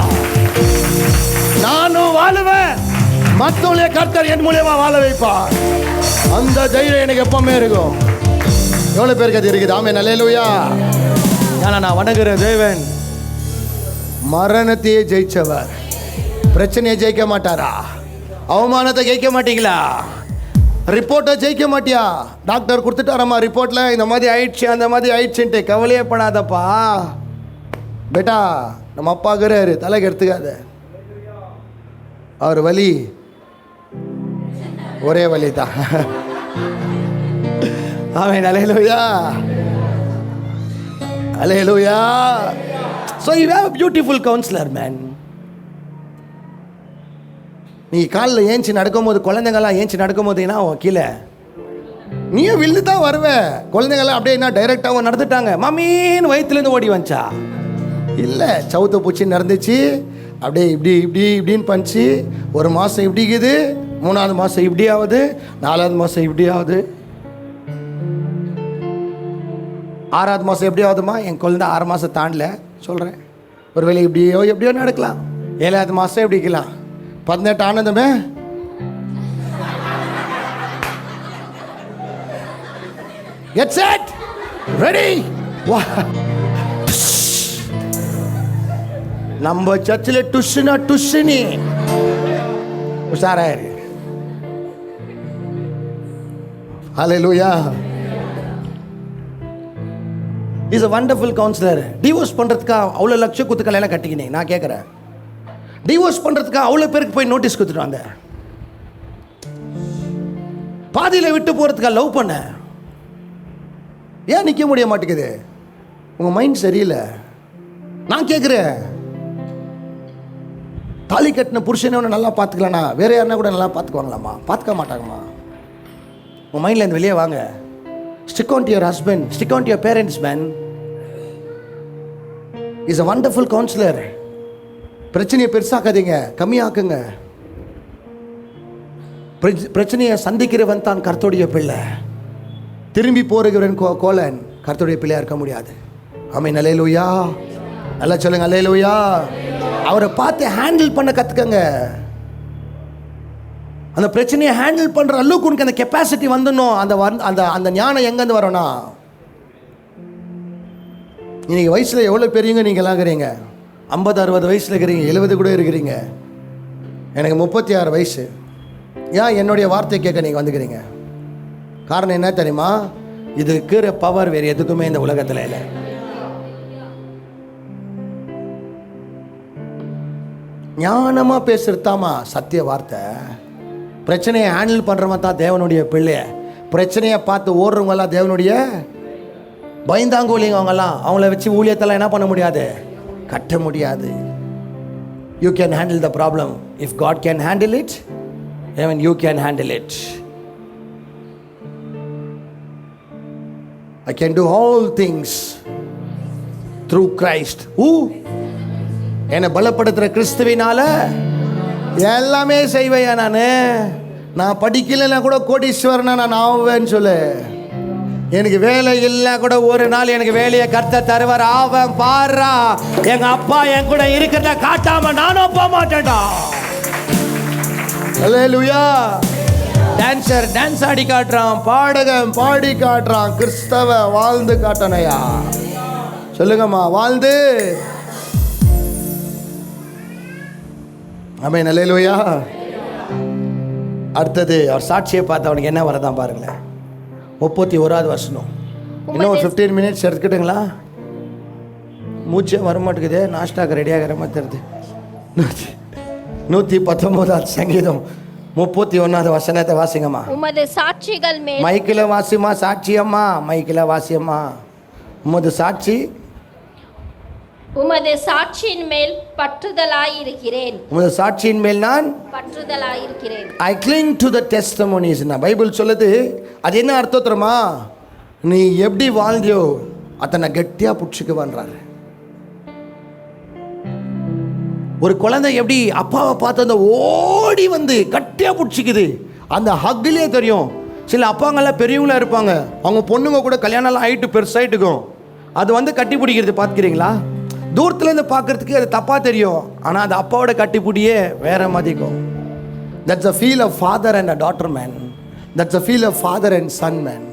நானும் வாழுவேன், மற்றவங்களே கர்த்தர் என் மூலியமா வாழ வைப்பார். அந்த தைரியம் எனக்கு எப்பவுமே இருக்கும். எவ்வளோ பேருக்கு அது இருக்குது? ஆமென், அல்லேலூயா. ஏன்னா நான் வணங்குற தேவன் மரணத்தையே ஜெயிச்சவர். பிரச்சனையை ஜெயிக்க மாட்டாரா? அவமானத்தை ஜெயிக்க மாட்டீங்களா? ரிப்போர்ட்டை ஜெயிக்க மாட்டியா? டாக்டர் கொடுத்துட்டாரம்மா ரிப்போர்ட்டில் இந்த மாதிரி ஆயிடுச்சு, அந்த மாதிரி ஆயிடுச்சுன்ட்டு கவலையே படாதப்பா. பேட்டா நம்ம அப்பாக்குறாரு, தலைக்கு எடுத்துக்காத. அவர் வலி ஒரே வலி தான். ஆமென், அல்லேலூயா, அல்லேலூயா. So you have a beautiful counselor, man. நீ காலில் ஏஞ்சி நடக்கும்போது, குழந்தைங்கள்லாம் ஏஞ்சி நடக்கும்போது என்ன கீழே நீயே வில்லு தான் வருவேன். குழந்தைங்கள்லாம் அப்படியே என்ன டைரெக்டாக நடந்துட்டாங்க, மம்மின்னு வயிற்றுலேருந்து ஓடி வந்துச்சா? இல்லை, சவுத்தை பூச்சி நடந்துச்சு, அப்படியே இப்படி இப்படி இப்படின்னு பண்ணிச்சு. ஒரு மாதம் இப்படி இருக்குது, 3ஆவது மாதம் இப்படி ஆகுது, 4ஆவது மாதம் இப்படி ஆகுது, 6ஆவது மாதம் எப்படி ஆகுதுமா? என் குழந்தை 6 மாதம் தாண்டல சொல்கிறேன். ஒரு வேலை இப்படியோ எப்படியோ நடக்கலாம். 7ஆவது மாதம் எப்படி இருக்கலாம்? 18 ஆனந்தமே get set ready. நம்ம சர்ச்சில் டுஷுனா டுஷுனி உஷாராயிரு. ஹல்லேலூயா. இஸ் a wonderful counselor. டிவோர்ஸ் பண்ணுறதுக்கா அவ்வளோ லட்சம் குத்து கல்யாணம் கட்டிக்கினேன். நான் கேட்குறேன், டிவோர்ஸ் பண்ணுறதுக்கா அவ்வளோ பேருக்கு போய் நோட்டீஸ் கொடுத்துட்டு வந்த? பாதியில் விட்டு போகிறதுக்கா லவ் பண்ண? ஏன் நிற்க முடிய மாட்டேங்குது? உங்கள் மைண்ட் சரியில்லை. நான் கேட்குறேன், தாலி கட்டின புருஷனை ஒன்று நல்லா பார்த்துக்கலாண்ணா, வேற யாருன்னா கூட நல்லா பார்த்துக்குவாங்களாம்மா? பார்த்துக்க மாட்டாங்கம்மா. உங்கள் மைண்ட்லேருந்து வெளியே வாங்க. Stick on to your husband, stick on to your parents, man. He's a wonderful counselor. பிரச்சனையை பெருசாக்காதீங்க, கம்மியாக்குங்க. பிரச்சனையை சந்திக்கிறவன் தான் கர்த்தருடைய பிள்ளை. திரும்பி போகிறவன் கோலன் கர்த்தருடைய பிள்ளையா இருக்க முடியாது. ஆமென், அல்லேலூயா. நல்லா சொல்லுங்க, அல்லேலூயா. அவரை பார்த்து ஹேண்டில் பண்ண கற்றுக்கங்க. அந்த பிரச்சனையை ஹேண்டில் பண்ணுற அளவுக்கு உனக்கு அந்த கெப்பாசிட்டி வந்துடணும். அந்த அந்த ஞானம் எங்கேருந்து வரணும்னா, இன்னைக்கு வயசில் எவ்வளோ பெரியவங்க நீங்கள் எல்லாம் இருக்கிறீங்க? 50-60 வயசில் இருக்கிறீங்க, 70 கூட இருக்கிறீங்க. எனக்கு 36 வயசு. ஏன் என்னுடைய வார்த்தை கேட்க நீங்கள் வந்துக்கிறீங்க? காரணம் என்ன தெரியுமா? இது இருக்கிற பவர் வேறு எதுக்குமே இந்த உலகத்தில் இல்லை. ஞானமாக பேசுறதாமா சத்திய வார்த்தை. பிரச்சனையை ஹேண்டில் பண்ணுறவன் தான் தேவனுடைய பிள்ளைய. பிரச்சனையை பார்த்து ஓடுறவங்கெல்லாம் தேவனுடைய பயந்தாங்கோலிங்க. அவங்கள வச்சு ஊழியத்தெல்லாம் என்ன பண்ண முடியாது, கட்ட முடியாது. You can handle the problem. If God can handle it, even you can handle it. I can do all things through Christ who என்னை பலப்படுத்துகிற கிறிஸ்துவினால எல்லாமே செய்வையா. நான் படிக்கலைன்னா கூட கோடீஸ்வரனா நான் ஆவேன்னு சொல்லு. எனக்கு வேலை இல்லை கூட ஒரு நாள் எனக்கு வேலையை கர்த்தர் தருவார். ஆவன் பாடுறா, எங்க அப்பா என் கூட இருக்கிறத காட்டாம நானும் போக மாட்டேன்டா. அல்லேலூயா. டான்சர் டான்ஸ் ஆடி காட்டுறான், பாடகன் பாடி காட்டுறான், கிறிஸ்தவ வாழ்ந்து காட்டணையா. சொல்லுங்கம்மா, வாழ்ந்து. ஆமென், அல்லேலூயா. அடுத்தது அவர் சாட்சியை பார்த்து அவனுக்கு என்ன வரதான் பாருங்களேன். 31வது வசனம். இன்னும் ஒரு 15 மினிட்ஸ் எடுத்துக்கிட்டுங்களா? மூச்சே வரமாட்டேங்குது. நாஷ்டாக்கு ரெடி ஆகிற மாதிரி தருது. 119வது சங்கீதம் 31வது வசனத்தை வாசிங்கம்மா. உமது சாட்சிகள் மேல் மைக்கில் வாசிமா, சாட்சியம்மா, மைக்கில் வாசியம்மா. உமது சாட்சி, உமது சாட்சியின் மேல் பற்றுதலாயிருக்கிறேன். உமது சாட்சியின் மேல் நான் பற்றுதலாயிருக்கிறேன். ஐ கிளிங் டு த டெஸ்டமோனிஸ். பைபிள் சொல்லுது. அது என்ன அர்த்தம் தெரியுமா? நீ எப்படி வாழ்ந்தியோ அதை நான் கெட்டியாக பிடிச்சிக்குவான்றாரு. ஒரு குழந்தை எப்படி அப்பாவை பார்த்து அந்த ஓடி வந்து கட்டியாக பிடிச்சிக்குது, அந்த ஹக்கிலே தெரியும். சில அப்பாங்கெல்லாம் பெரியவங்களாக இருப்பாங்க, அவங்க பொண்ணுங்க கூட கல்யாணம்லாம் ஆகிட்டு பெருசாகிட்டுக்கும், அது வந்து கட்டி பிடிக்கிறது பார்த்துக்கிறீங்களா? தூரத்துலேருந்து பார்க்குறதுக்கு அது தப்பாக தெரியும், ஆனால் அந்த அப்பாவோட கட்டி பிடியே வேற மாதிரிக்கும். That's a feel of father and a daughter man. That's a feel of father and son man.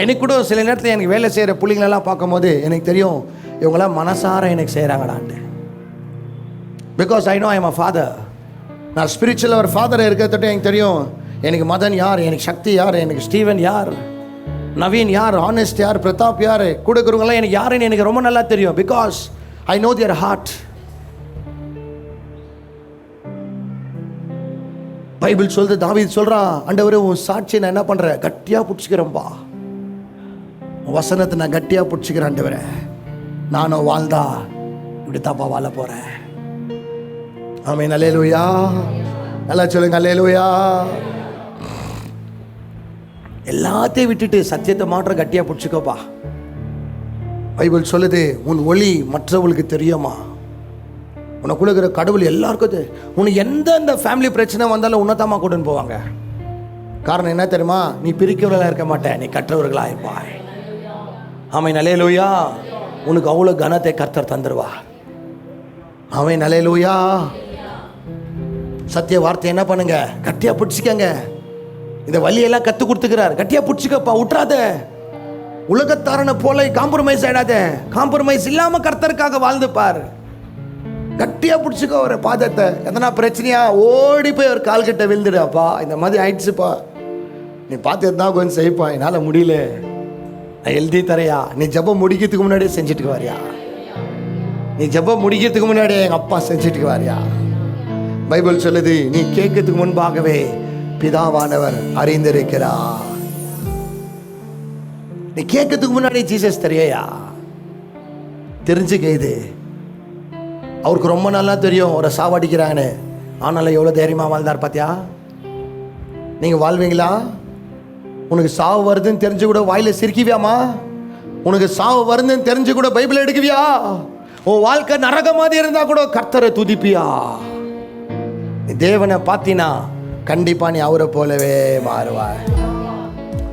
எனக்கு கூட சில நேரத்தில் எனக்கு வேலை செய்கிற பிள்ளைங்களெல்லாம் பார்க்கும்போது எனக்கு தெரியும், இவங்களாம் மனசார எனக்கு செய்கிறாங்களான்ட்டு. Because I know I am a father. நான் ஸ்பிரிச்சுவல் ஒரு ஃபாதர் இருக்கிறதுட்டு எனக்கு தெரியும். எனக்கு மதன் யார், எனக்கு சக்தி யார், எனக்கு ஸ்டீவன் யார், நவீன் யார், ஆனஸ்ட் யார், பிரதாப் யார், கூட இருக்கிறவங்களாம் எனக்கு யாருன்னு எனக்கு ரொம்ப நல்லா தெரியும். Because I know their heart. Bible சொல்றது, தாவீது சொல்கிறான், ஆண்டவரே உன் சாட்சி நான் என்ன பண்ணுறேன், கட்டியாக பிடிச்சிக்கிறேன்ப்பா, வசனத்தை நான் கட்டியாக பிடிச்சிக்கிறேன் ஆண்டவரே, நானும் வாழ்ந்தா இப்படி தாப்பா வாழ போகிறேன். ஆமென். அல்லேலூயா. நல்லா சொல்லுங்க, அல்லேலூயா. எல்லாத்தையும் விட்டுட்டு சத்தியத்தை மாற்ற கட்டியாக பிடிச்சிக்கோப்பா. பைபிள் சொல்லுது, உன் ஒளி மற்றவர்களுக்கு தெரியுமா? உனக்குள்ள இருக்கிற கடவுள் எல்லாருக்கும் தெரியும். உனக்கு எந்தெந்த ஃபேமிலி பிரச்சனை வந்தாலும் உன்னதமாக கூட்டின்னு போவாங்க. காரணம் என்ன தெரியுமா? நீ பிரிக்கிறவர்களாக இருக்க மாட்டேன், நீ கற்றவர்களாக இருப்பாய். ஆமென். அல்லேலூயா. உனக்கு அவ்வளோ கனத்தை கர்த்தர் தந்துடுவா. ஆமென். அல்லேலூயா. சத்திய வார்த்தை என்ன பண்ணுங்க, கட்டியா பிடிச்சிக்கங்க. இந்த வழியெல்லாம் கற்றுக் கொடுத்துக்கிறார், கட்டியா பிடிச்சிக்கப்பா, விட்டுறாத. உலகத்தாரனை போல காம்ப்ரமைஸ் ஆயிடாத. காம்ப்ரமைஸ் இல்லாமல் கர்த்தருக்காக வாழ்ந்துப்பார். கட்டியா பிடிச்சிக்கோ ஒரு பாதத்தை. எதனா பிரச்சனையா ஓடி போய் ஒரு கால் கிட்ட விழுந்துடாப்பா, இந்த மாதிரி ஆயிடுச்சுப்பா, நீ பார்த்து தான் கொஞ்சம் செய்ப்பா, என்னால் முடியல, நான் எழுதி தரையா. நீ ஜெபம் முடிக்கிறதுக்கு முன்னாடியே செஞ்சுட்டு வாரியா? நீ ஜெபம் முடிக்கிறதுக்கு முன்னாடியே எங்கள் அப்பா செஞ்சுட்டு வாரியா? பைபிள் சொல்லுது, நீ கேட்கறதுக்கு முன்பாகவே பிதாவானவர் அறிந்திருக்கிறார். நீ கேட்கறதுக்கு முன்னாடி ஜீசஸ் தெரியா? தெரிஞ்சுக்க. இது அவருக்கு ரொம்ப நல்லா தெரியும் ஒரு சாவடிக்கிறாங்கன்னு. ஆனாலும் எவ்வளோ தைரியமாக வாழ்ந்தார் பார்த்தியா? நீங்கள் வாழ்வீங்களா? உனக்கு சாவு வருதுன்னு தெரிஞ்சு கூட வாயில சிரிக்குவியாமா? உனக்கு சாவு வருதுன்னு தெரிஞ்சு கூட பைபிள் எடுக்குவியா? உன் வாழ்க்கை நரக மாதிரி இருந்தா கூட கர்த்தரை துதிப்பியா? நீ தேவனை பார்த்தினா கண்டிப்பாக நீ அவரை போலவே மாறுவாய்.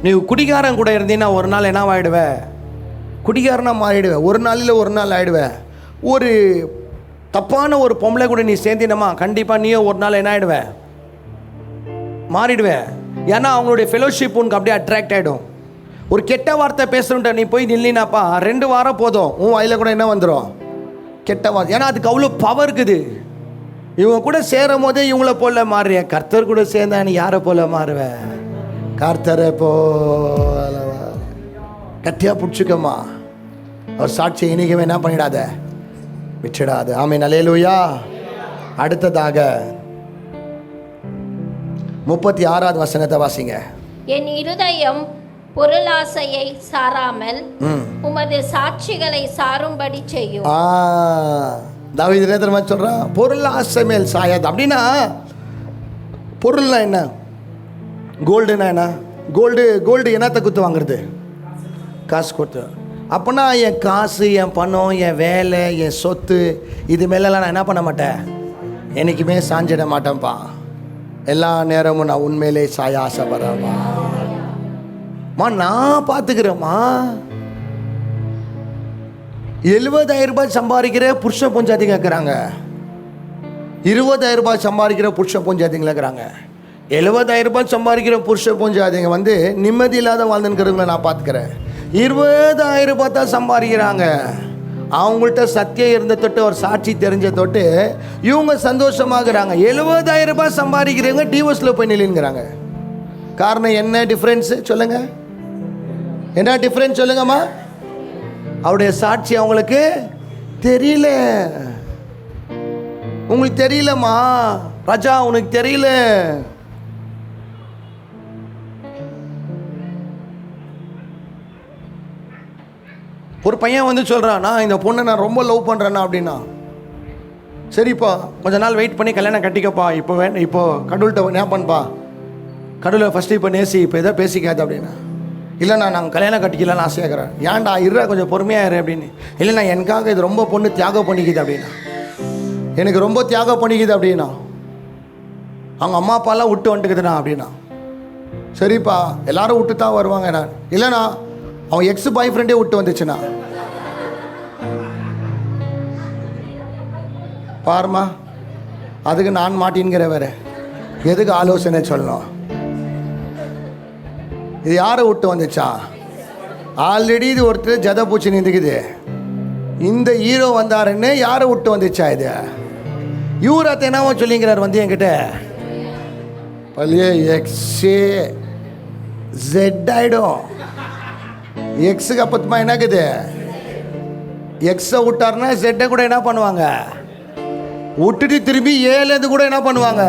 நீ குடிகாரன் கூட இருந்தீன்னா ஒரு நாள் என்ன ஆகிடுவ? குடிகாரனாக மாறிடுவேன். ஒரு நாளில் ஒரு நாள் ஆகிடுவேன். ஒரு தப்பான ஒரு பொம்பளை கூட நீ சேர்ந்தினமா கண்டிப்பாக நீயும் ஒரு நாள் என்ன ஆகிடுவேன்? மாறிடுவேன். ஏன்னா அவங்களுடைய ஃபெலோஷிப் உனக்கு அப்படியே அட்ராக்ட் ஆகிடும். ஒரு கெட்ட வார்த்தை பேசுகிட்ட நீ போய் நில்லினாப்பா 2 வாரம் போதும், உன் வாயில் கூட என்ன வந்துடும்? கெட்ட வார்த்தை. ஏன்னா அதுக்கு அவ்வளோ பவர் இருக்குது. இவங்க கூட சேரும் போதே இவங்கள போல மாறுறிய. கர்த்தர் கூட சேர்ந்தா நீ யாரை போல மாறுவேன்? கர்த்தரை போல. கட்டியாக பிடிச்சிக்கம்மா. அவர் சாட்சியை இனிக்கவே என்ன பண்ணிடாத, விட்டுடாது. ஆமென். அல்லேலூயா. அடுத்ததாக 36வது வசனத்தை வாசிங்க. என் இருதயம் பொருளாசையை சாராமல் உமது சாட்சிகளை சாரும்படி செய்யும். தாவீது என்ன தெரியுமா சொல்றான்? பொருள் ஆசை மேல் சாயாது. அப்படின்னா பொருள்னா என்ன? கோல்டுனா என்ன? கோல்டு என்னத்தை குத்து வாங்குறது? காசு கொடுத்து. அப்போனா என் காசு, என் பணம், என் வேலை, என் சொத்து, இது மேலெல்லாம் நான் என்ன பண்ண மாட்டேன், என்றைக்குமே சாஞ்சிட மாட்டேன்ப்பா. எல்லா நேரமும் நான் உண்மையிலே சாய ஆசைப்படுறேம்மா. நான் பார்த்துக்கிறேம்மா. 70,000 ரூபாய் சம்பாதிக்கிற புருஷ பொஞ்சாதி கேட்குறாங்க. 20,000 ரூபாய் சம்பாதிக்கிற புருஷ பொஞ்சாதிங்க இருக்கிறாங்க. 70,000 ரூபாய் சம்பாதிக்கிற புருஷ பொஞ்சாதிங்க வந்து நிம்மதி இல்லாத வாழ்ந்துங்கிறவங்கள நான் பார்த்துக்கிறேன். 20,000 ரூபாய் தான் சம்பாதிக்கிறாங்க. அவங்கள்ட்ட சத்தியம் இருந்த தொட்டு ஒரு சாட்சி தெரிஞ்ச தொட்டு இவங்க சந்தோஷமாகறாங்க. 70,000 ரூபாய் சம்பாதிக்கிறவங்க டிவோர்ஸில் போய் நில்லுங்கிறாங்க. காரணம் என்ன டிஃப்ரென்ஸு சொல்லுங்க? என்ன டிஃப்ரென்ஸ் சொல்லுங்கம்மா? அவருடைய சாட்சி அவங்களுக்கு தெரியல. உங்களுக்கு தெரியலம்மா ராஜா, உனக்கு தெரியல. ஒரு பையன் வந்து சொல்கிறான், நான் இந்த பொண்ணை நான் ரொம்ப லவ் பண்ணுறேன்னா அப்படின்னா, சரிப்பா கொஞ்ச நாள் வெயிட் பண்ணி கல்யாணம் கட்டிக்கப்பா, இப்போ இப்போ கடவுள்கிட்ட என்ன பண்ணப்பா, கடவுளை ஃபஸ்ட்டு இப்போ நேசி, இப்போ எதோ பேசிக்காது அப்படின்னா. இல்லைண்ணா நாங்கள் கல்யாணம் கட்டிக்கலான்னு ஆசையாகிறேன். ஏன்டா இருறா கொஞ்சம் பொறுமையாக இரு அப்படின்னு. இல்லைண்ணா எனக்காக இது ரொம்ப பொண்ணு தியாகம் பண்ணிக்குது அப்படின்னா, எனக்கு ரொம்ப தியாகம் பண்ணிக்குது அப்படின்னா, அவங்க அம்மா அப்பாலாம் விட்டு வந்துட்டுக்குதுண்ணா அப்படின்னா. சரிப்பா எல்லாரும் விட்டு தான் வருவாங்க. நான் இல்லைண்ணா அவன் எக்ஸ் பாய் ஃப்ரெண்டே விட்டு வந்துச்சுண்ணா. பாருமா, அதுக்கு நான் மாட்டின்கிற வேற எதுக்கு ஆலோசனை சொல்லணும்? இது யாரை விட்டு வந்துச்சா? ஆல்ரெடி இது ஒருத்தர் ஜத பூச்சி நின்றுக்குது. இந்த ஹீரோ வந்தாருன்னு யாரை விட்டு வந்துச்சா? இது இவரத்தை என்னவோ சொல்லிங்கிறார் வந்து என்கிட்ட, பள்ளியே எக்ஸே ஜெட் ஆயிடும். எக்ஸுக்கு அப்பத்துமா என்னக்குது? எக்ஸை விட்டாருன்னா ஜெட்டை கூட என்ன பண்ணுவாங்க, விட்டுட்டு திரும்பி ஏலேருந்து கூட என்ன பண்ணுவாங்க,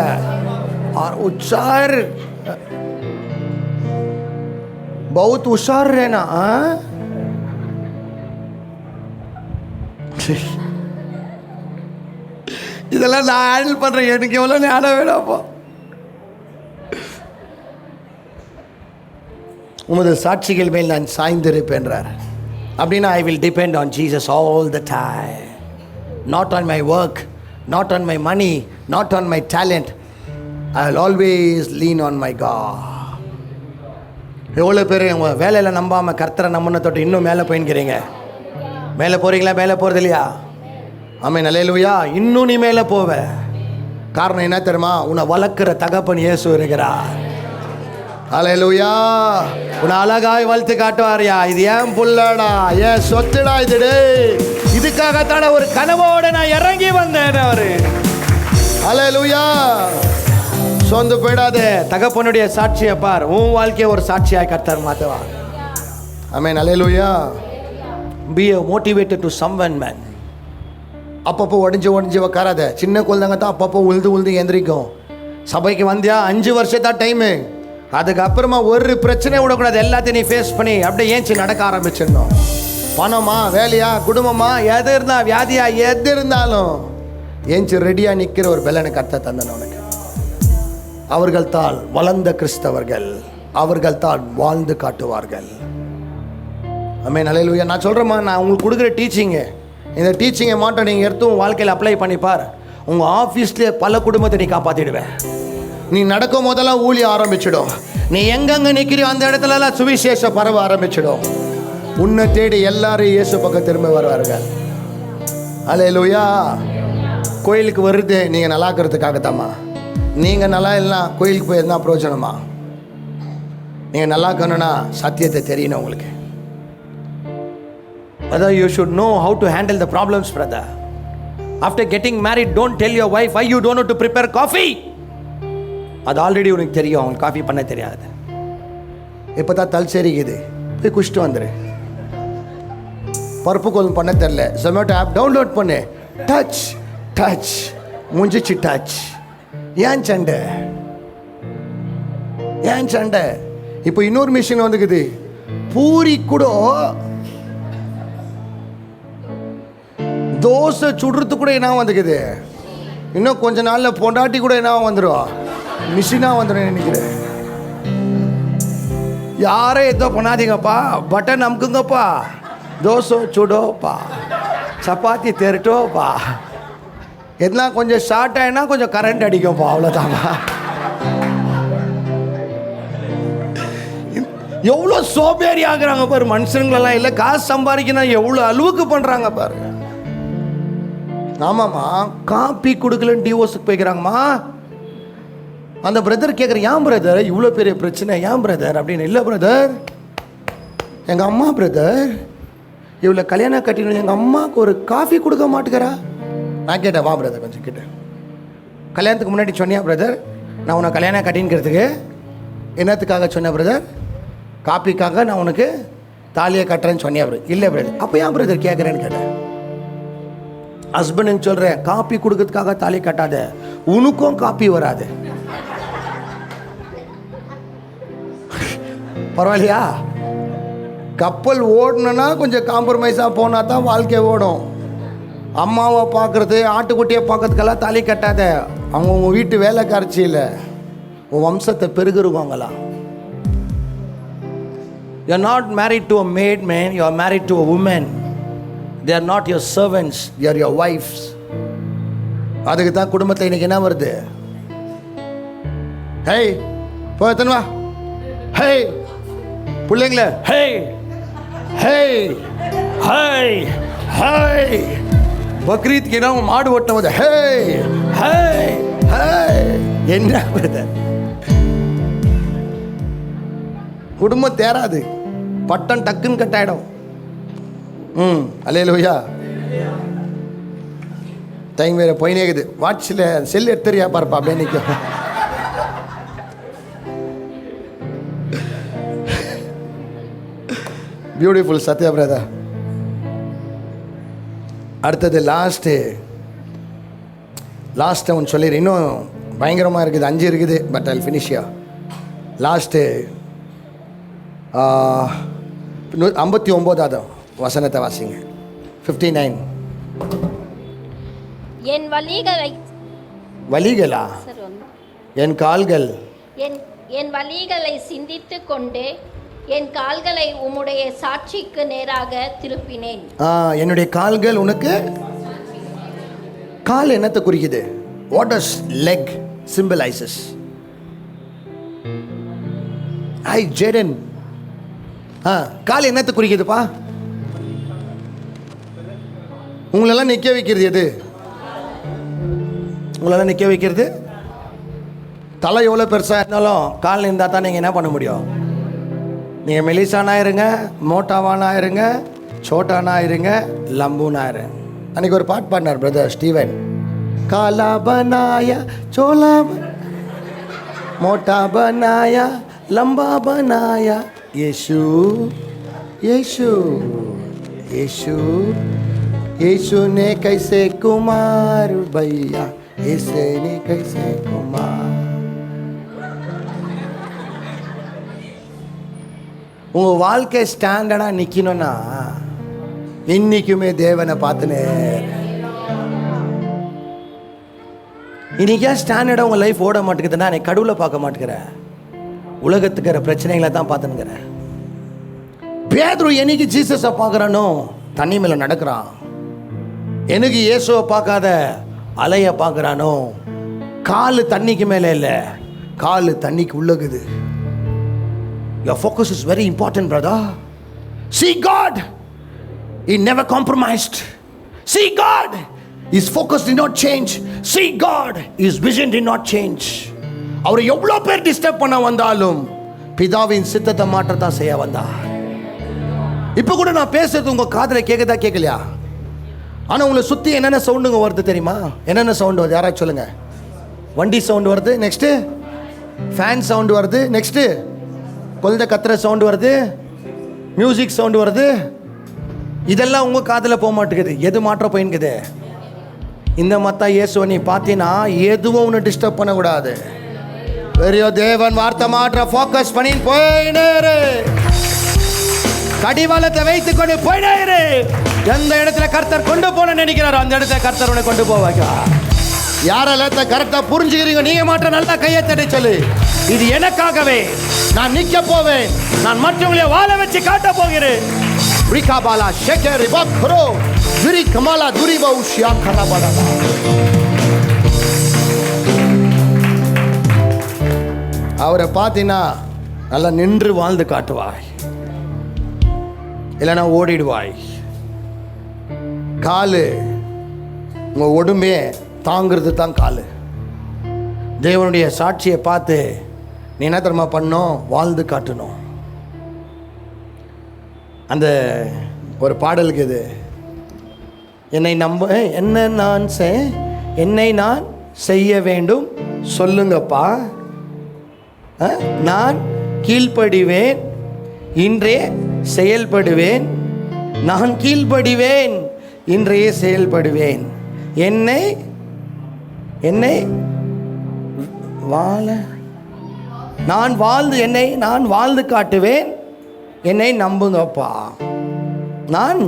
உஷார் பௌத் உஷார் ரேனா. இதெல்லாம் நான் ஹேண்டில் பண்ணுறேன், எனக்கு எவ்வளோ ஞானம் வேணாப்போ. உமது சாட்சிகள் மேல் நான் சாய்ந்திருப்பேன்றார். அப்படின்னா I will depend on Jesus all the time. Not on my work, not on my money, not on my talent. I will always lean on my God. எவ்வளோ பேர் உங்கள் வேலையில் நம்பாமல் கர்த்தரை நம்பின தொட்டு இன்னும் மேலே போயின்கிறீங்க? மேலே போகிறீங்களா? மேலே போகிறது இல்லையா? ஆமென் அல்லேலூயா. இன்னும் நீ மேலே போவ. காரணம் என்ன தெரியுமா? உன்னை வளர்க்குற தகப்பன் இயேசு இருக்கிறார். அல்லேலூயா. உன்னை அழகாய் வளர்த்து காட்டுவாரியா. இது ஏன் புள்ளடா, ஏன் சொத்துடா, இது இதுக்காகத்தான ஒரு கனவோட நான் இறங்கி வந்தேன். அவரு அல்லேலூயா. சொந்து போயிடாதே. தகப்பனுடைய சாட்சியை பார், உன் வாழ்க்கையை ஒரு சாட்சியாய் கர்த்தர் மாற்றுவார். ஆமென் அல்லேலூயா. Be a motivated to someone man. அப்பப்போ ஒடிஞ்சு உக்காராத. சின்ன குழந்தைங்க தான் அப்பப்போ உழுது எந்திரிக்கும். சபைக்கு வந்தியா 5 வருஷம் தான் டைமு. அதுக்கப்புறமா ஒரு பிரச்சனை விடக்கூடாது. எல்லாத்தையும் நீ ஃபேஸ் பண்ணி அப்படியே ஏஞ்சி நடக்க ஆரம்பிச்சிடணும். பணமா, வேலையா, குடும்பமா, எது இருந்தா, வியாதியா, எது இருந்தாலும் ஏஞ்சி ரெடியாக நிற்கிற ஒரு பெலனை கர்த்தர் தந்தன உனக்கு. அவர்கள் தான் வளர்ந்த கிறிஸ்தவர்கள், அவர்கள் தான் வாழ்ந்து காட்டுவார்கள். ஆமென் அல்லேலூயா. நான் சொல்கிறேம்மா, நான் உங்களுக்கு கொடுக்குற டீச்சிங்கு, இந்த டீச்சிங்கை மாட்டோம் நீங்கள் எடுத்து உங்கள் வாழ்க்கையில் அப்ளை பண்ணிப்பார். உங்கள் ஆஃபீஸ்லேயே பல குடும்பத்தை நீ காப்பாற்றிடுவேன். நீ நடக்கும் போதெல்லாம் ஊழிய ஆரம்பிச்சிடும். நீ எங்கெங்கே நிற்கிறியோ அந்த இடத்துலலாம் சுவிசேஷ பரவ ஆரம்பிச்சிடும். உன்னை தேடி எல்லாரும் இயேசு பக்கம் திரும்ப வருவார்கள். அல்லேலூயா. கோயிலுக்கு வருது நீங்கள் நல்லா இருக்கிறதுக்காகத்தாம்மா. நீங்கள் நல்லா இல்லைனா கோயிலுக்கு போய் இருந்தால் பிரயோஜனமா? நீங்கள் நல்லா இருக்கணும்னா சத்தியத்தை தெரியணும் உங்களுக்கு. Brother, you should know how to handle the problems, brother. After getting married, don't tell your wife why you don't know to prepare coffee. அது ஆல்ரெடி உனக்கு தெரியும், அவங்களுக்கு காஃபி பண்ண தெரியாது. இப்போ தான் தல்சேரிக்குது, போய் குடிச்சிட்டு வந்துடு. பருப்பு கோலம் பண்ண தெரில, ஜொமேட்டோ ஆப் டவுன்லோட் பண்ணு. டச் டச் முடிஞ்சிச்சு டச். ஏன் சண்டை? ஏன் சண்டை? இப்போ இன்னொரு மிஷின் வந்துக்குது. பூரி கூட தோசை சுடுறதுக்கு கூட என்ன வந்துக்குது. இன்னும் கொஞ்ச நாளில் பொண்டாட்டி கூட என்ன வந்துடும், மிஷினாக வந்துடும் நினைக்கிறேன். யாரும் எதோ பண்ணாதீங்கப்பா, பட்டன் அமுக்குங்கப்பா, தோசை சுடோப்பா, சப்பாத்தி தெரட்டோப்பா. எதெல்லாம் கொஞ்சம் ஷார்ட் ஆகினா கொஞ்சம் கரண்ட் அடிக்கும்ப்பா, அவ்வளோதான்ப்பா. எவ்வளோ சோபேறி ஆகுறாங்க பாரு மனுஷங்களெல்லாம். இல்லை காசு சம்பாதிக்கணும் எவ்வளோ அளவுக்கு பண்ணுறாங்க பாரு. ஆமாம்மா, காப்பி கொடுக்கலன்னு டிவோர்ஸுக்கு போய்க்கிறாங்கம்மா. அந்த பிரதர் கேட்குறேன், ஏன் பிரதர் இவ்வளோ பெரிய பிரச்சனை, ஏன் பிரதர் அப்படின்னு. இல்லை பிரதர், எங்கள் அம்மா பிரதர் இவ்வளோ கல்யாணம் கட்டினு எங்கள் அம்மாவுக்கு ஒரு காஃபி கொடுக்க மாட்டேங்கிறா. நான் கேட்டேன், வா பிரதர் கொஞ்சம் கேட்டேன், கல்யாணத்துக்கு முன்னாடி சொன்னியா பிரதர் நான் உன்னை கல்யாணம் கட்டின்னுக்கிறதுக்கு? என்னத்துக்காக சொன்னேன் பிரதர்? காப்பிக்காக நான் உனக்கு தாலியை கட்டுறேன்னு சொன்னியா பிரதர்? இல்லை பிரதர். அப்போ ஏன் பிரதர் கேட்குறேன்னு கேட்டேன். ஹஸ்பண்டுன்னு சொல்கிறேன், காப்பி கொடுக்கறதுக்காக தாலி கட்டாத, உனக்கும் காப்பி வராது. பரவாயில்லையா? கப்பல் ஓடணுன்னா கொஞ்சம் காம்ப்ரமைஸாக போனால் தான் வாழ்க்கை ஓடும். அம்மாவை பார்க்குறது, ஆட்டுக்குட்டியை பார்க்கறதுக்கெல்லாம் தாலி கட்டாத. அவங்க உங்கள் வீட்டு வேலைக்காரச்சியில் உன் வம்சத்தை பெருகுருவாங்களா? You are not married to a mad man, you are married to a woman. They are not your servants, they are your wives. அதுக்கு தான் குடும்பத்தில் இன்னைக்கு என்ன வருது? ஹே போ எத்தனை வா, ஹே பிள்ளைங்கள, ஹே ஹே ஹே ஹே. பக்ரீத்க்கு என்ன மாடு ஓட்டும் போது ஹே ஹே ஹே. என்ன பிரதர்? குடும்பம் தேராது, பட்டம் டக்குன்னு கட்டாயிடும். அல்லேலூயா. டைம் வேறு போயினே இருக்குது. வாட்சில் செல் எடுத்துறியா பாருப்பா, அப்படியே நிற்கும். Beautiful Sathya brother. அடுத்தது லாஸ்ட்டு ஒன்று சொல்லிடு. இன்னும் பயங்கரமாக இருக்குது, 5 இருக்குது, பட் ஐல் ஃபினிஷ்யா. லாஸ்ட்டு 59வது வசனத்தை வாசிங்க. 59. என் வலிகளா? என் கால்கள் என் வலிகளை சிந்தித்து கொண்டு என் கால்களை உம்முடைய சாட்சிக்கு நேராக திருப்பினேன். என்னுடைய கால்கள் உனக்கு. கால் என்னத்தை குறிக்குது? What does leg symbolises? I Jayden. கால் என்னத்தை குறிக்குதுப்பா? உங்களெல்லாம் நிற்க வைக்கிறது எது? உங்களெல்லாம் நிற்க வைக்கிறது. தலை எவ்வளோ பெருசாக இருந்தாலும் கால் இருந்தால் தான் நீங்கள் என்ன பண்ண முடியும்? நீங்கள் மெலிசானா இருங்க, மோட்டாவானா இருங்க, சோட்டானா இருங்க, லம்பூனா இருங்க. அன்றைக்கி ஒரு பாட்டு பாடினார் பிரதர் ஸ்டீவன். காலா பனாயா சோலா மோட்டா பனாயா लंबा बनाया यीशु यीशु यीशु यीशु ने कैसे कुमार भैया ऐसे ने कैसे कुमार. உங்கள் வாழ்க்கை ஸ்டாண்டர்டாக நிற்கணும்னா இன்னைக்குமே தேவனை பார்த்துனே. இன்னைக்கே ஸ்டாண்டர்டாக உங்கள் லைஃப் ஓட மாட்டேங்குதுன்னா நீ கடவுளை பார்க்க மாட்டேங்கிறேன், உலகத்துக்கிற பிரச்சனைகளை தான் பார்த்துனுங்கிறேன். பேதுரு என்னைக்கு ஜீசஸை பார்க்குறானோ தண்ணி மேலே நடக்கிறான். எனக்கு இயேசுவை பார்க்காத அலையை பார்க்குறானோ காலு தண்ணிக்கு மேலே இல்லை, காலு தண்ணிக்கு உள்ளகுது. Your focus is very important, brother. See God. He never compromised. See God. His focus did not change. See God. His vision did not change. அவர் எவ்வளோ பேர் டிஸ்டர்ப் பண்ண வந்தாலும் பிதாவின் சித்தத்தை மாற்றத்தான் செய்ய வந்தார். இப்போ கூட நான் பேசுறது உங்கள் காதில் கேட்குதா கேட்கலையா? ஆனால் உங்களை சுற்றி என்னென்ன சவுண்டுங்க வருது தெரியுமா? என்னென்ன சவுண்டு வருது யாராச்சும் சொல்லுங்கள். வண்டி சவுண்டு வருது, நெக்ஸ்ட்டு ஃபேன் சவுண்டு வருது, நெக்ஸ்ட்டு குழந்தை கத்துற சவுண்டு வருது, மியூசிக் சவுண்டு வருது. இதெல்லாம் உங்கள் காதில் போக மாட்டேங்குது. எது மாற்ற போயின்குது? இந்த மத்தா இயேசுவை நீ பார்த்தீங்கன்னா எதுவும் ஒன்று டிஸ்டர்ப் பண்ணக்கூடாது. பெரிய தேவன் வார்த்தை மாற்ற ஃபோக்கஸ் பண்ணி போயினேரு. கடிவாளத்தை வைத்துக் கொண்டு போயினேரு. எந்த இடத்துல கர்த்தர் கொண்டு போன நினைக்கிறாரோ அந்த இடத்துல கர்த்தர் உன்னை கொண்டு போவாங்க. யாரெல்லாம் கரெக்டாக புரிஞ்சுக்கிறீங்க நீங்க மாற்ற நல்லா கையை தட்டி சொல்லு. இது எனக்காகவே நான் நிற்க போவேன், நான் மற்றவங்களை வாழ வச்சு காட்ட போகிறேன். ரிகாபாலா ஷேகர் ரிபாக்ரோ துரி கமாலா துரி பௌஷியா கராபாடா. அவரை பார்த்தீங்கன்னா நல்லா நின்று வாழ்ந்து காட்டுவாய், இல்லைன்னா ஓடிடுவாய். காலு உங்கள் உடம்பே தாங்கிறது தான் காலு. தேவனுடைய சாட்சியை பார்த்து நீ என்ன தெரியுமா பண்ணணும்? வாழ்ந்து காட்டணும். அந்த ஒரு பாடலுக்கு இது, என்னை நம்ப என்னை நான் செய்ய வேண்டும் சொல்லுங்கப்பா, நான் கீழ்ப்படிவேன், இன்றே செயல்படுவேன், நான் கீழ்ப்படிவேன், இன்றையே செயல்படுவேன், என்னை நான் வாழ்ந்து காட்டுவேன், என்னை நம்புங்கப்பா, நான்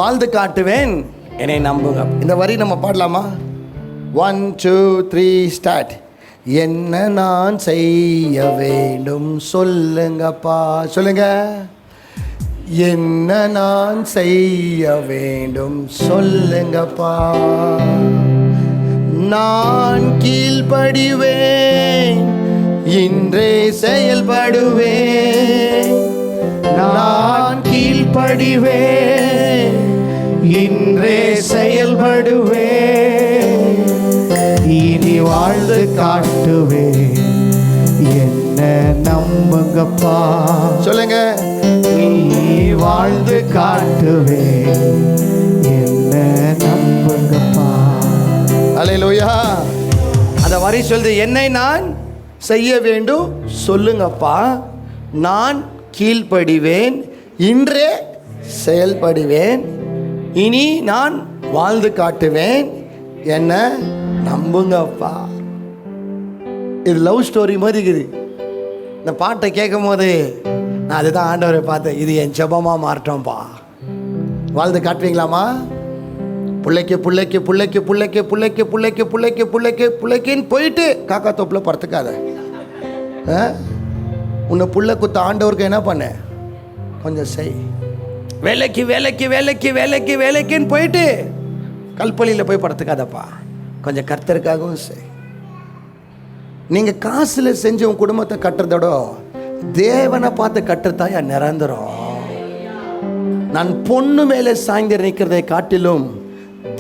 வாழ்ந்து காட்டுவேன், என்னை நம்புங்க. இந்த வரி நம்ம பாடலாமா? 1 2 3 ஸ்டார்ட். என்ன நான் செய்ய வேண்டும் சொல்லுங்கப்பா, சொல்லுங்க. என்ன நான் செய்ய வேண்டும் சொல்லுங்கப்பா, நான் கீழ்ப்படிவேன், இன்றே செயல்படுவேன், நான் கீழ்ப்படிவேன், இன்றே செயல்படுவேன், இனி வாழ்ந்து காட்டுவேன், என்ன நம்புங்கப்பா, சொல்லுங்க. நீ வாழ்ந்து காட்டுவேன், என்ன நம்புங்கப்பா. அல்லேலூயா. அந்த வரி சொல்லுது, என்னை நான் செய்ய வேண்டும் சொல்லுங்கப்பா, நான் கீழ்ப்படிவேன், இன்றே செயல்படுவேன், இனி நான் வாழ்ந்து காட்டுவேன், என்ன நம்புங்கப்பா. இது லவ் ஸ்டோரி மாதிரி இருக்குது. இந்த பாட்டை கேட்கும் போது நான் அதுதான் ஆண்டவரை பார்த்தேன், இது என் ஜெபமாக மாறட்டோம்ப்பா. வாழ்ந்து காட்டுவீங்களாமா? பிள்ளைக்கு பிள்ளைக்கு பிள்ளைக்கு பிள்ளைக்கு பிள்ளைக்கு பிள்ளைக்கு பிள்ளைக்கு பிள்ளைக்கு பிள்ளைக்குன்னு போயிட்டு காக்கா தோப்பில் படுத்துக்காத. உன்னை புள்ள குத்த ஆண்டவருக்கு என்ன பண்ண, கொஞ்சம் செய். வேலைக்கு வேலைக்கு வேலைக்கு வேலைக்கு வேலைக்குன்னு போயிட்டு கல்பலியில் போய் படுத்துக்காதப்பா, கொஞ்சம் கர்த்தருக்காகவும் செய். நீங்கள் காசில் செஞ்சு உன் குடும்பத்தை கட்டுறதோட தேவனை பார்த்து கட்டுறதாயா நிரந்தரம். நான் பொண்ணு மேலே சாய்ந்து நிற்கிறதை காட்டிலும்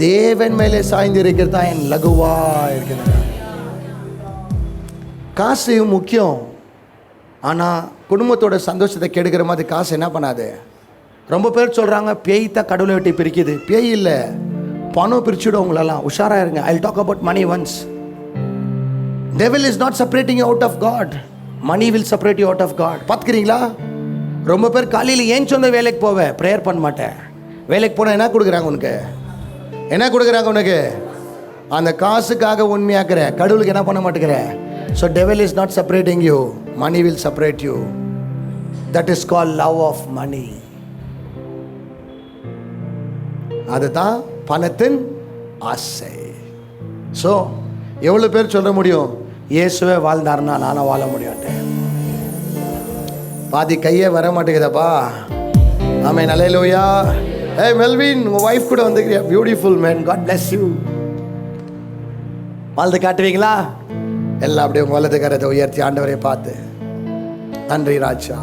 தேவன் மேலே சாய்ந்து இருக்கிறதா என் லகுவா இருக்கிறது. காசு முக்கியம், ஆனால் குடும்பத்தோட சந்தோஷத்தை கெடுக்கிற மாதிரி காசு என்ன பண்ணாது. ரொம்ப பேர் சொல்கிறாங்க பேய் தான் கடவுளை வெட்டி பிரிக்குது. பேய் இல்லை, பணம் பிரிச்சுடும் உங்களெல்லாம். உஷாராக இருங்க. I will talk about money once. devil is not separating you out of God. money will separate you out of God. பார்த்துக்கிறீங்களா? ரொம்ப பேர் காலையில் ஏன் சொந்த வேலைக்கு போவேன், ப்ரேயர் பண்ண மாட்டேன். வேலைக்கு போனால் என்ன கொடுக்குறாங்க உனக்கு, என்ன கொடுக்குறாங்க உனக்கு? அந்த காசுக்காக உண்மையாக்குற, கடவுளுக்கு என்ன பண்ண மாட்டேங்கிற. So devil is not separating you, money will separate you. that is called love of money. அதுதான் பணத்தின் ஆசை. ஸோ எவ்வளோ பேர் சொல்ல முடியும், இயேசுவே வாழ்ந்தாருன்னா நானும் வாழ முடியாட்டேன். பாதி கையே வர மாட்டேங்குதப்பா. ஆமென், அல்லேலூயா. ஏய் மெல்வின், உங்கள் ஒய்ஃப் கூட வந்துக்கிறியா? Beautiful man, God bless you. வாழ்ந்து காட்டுவீங்களா? எல்லாம் அப்படியே உங்கள் வலது கரத்தை உயர்த்தி ஆண்டவரை பார்த்து, நன்றி ராஜா.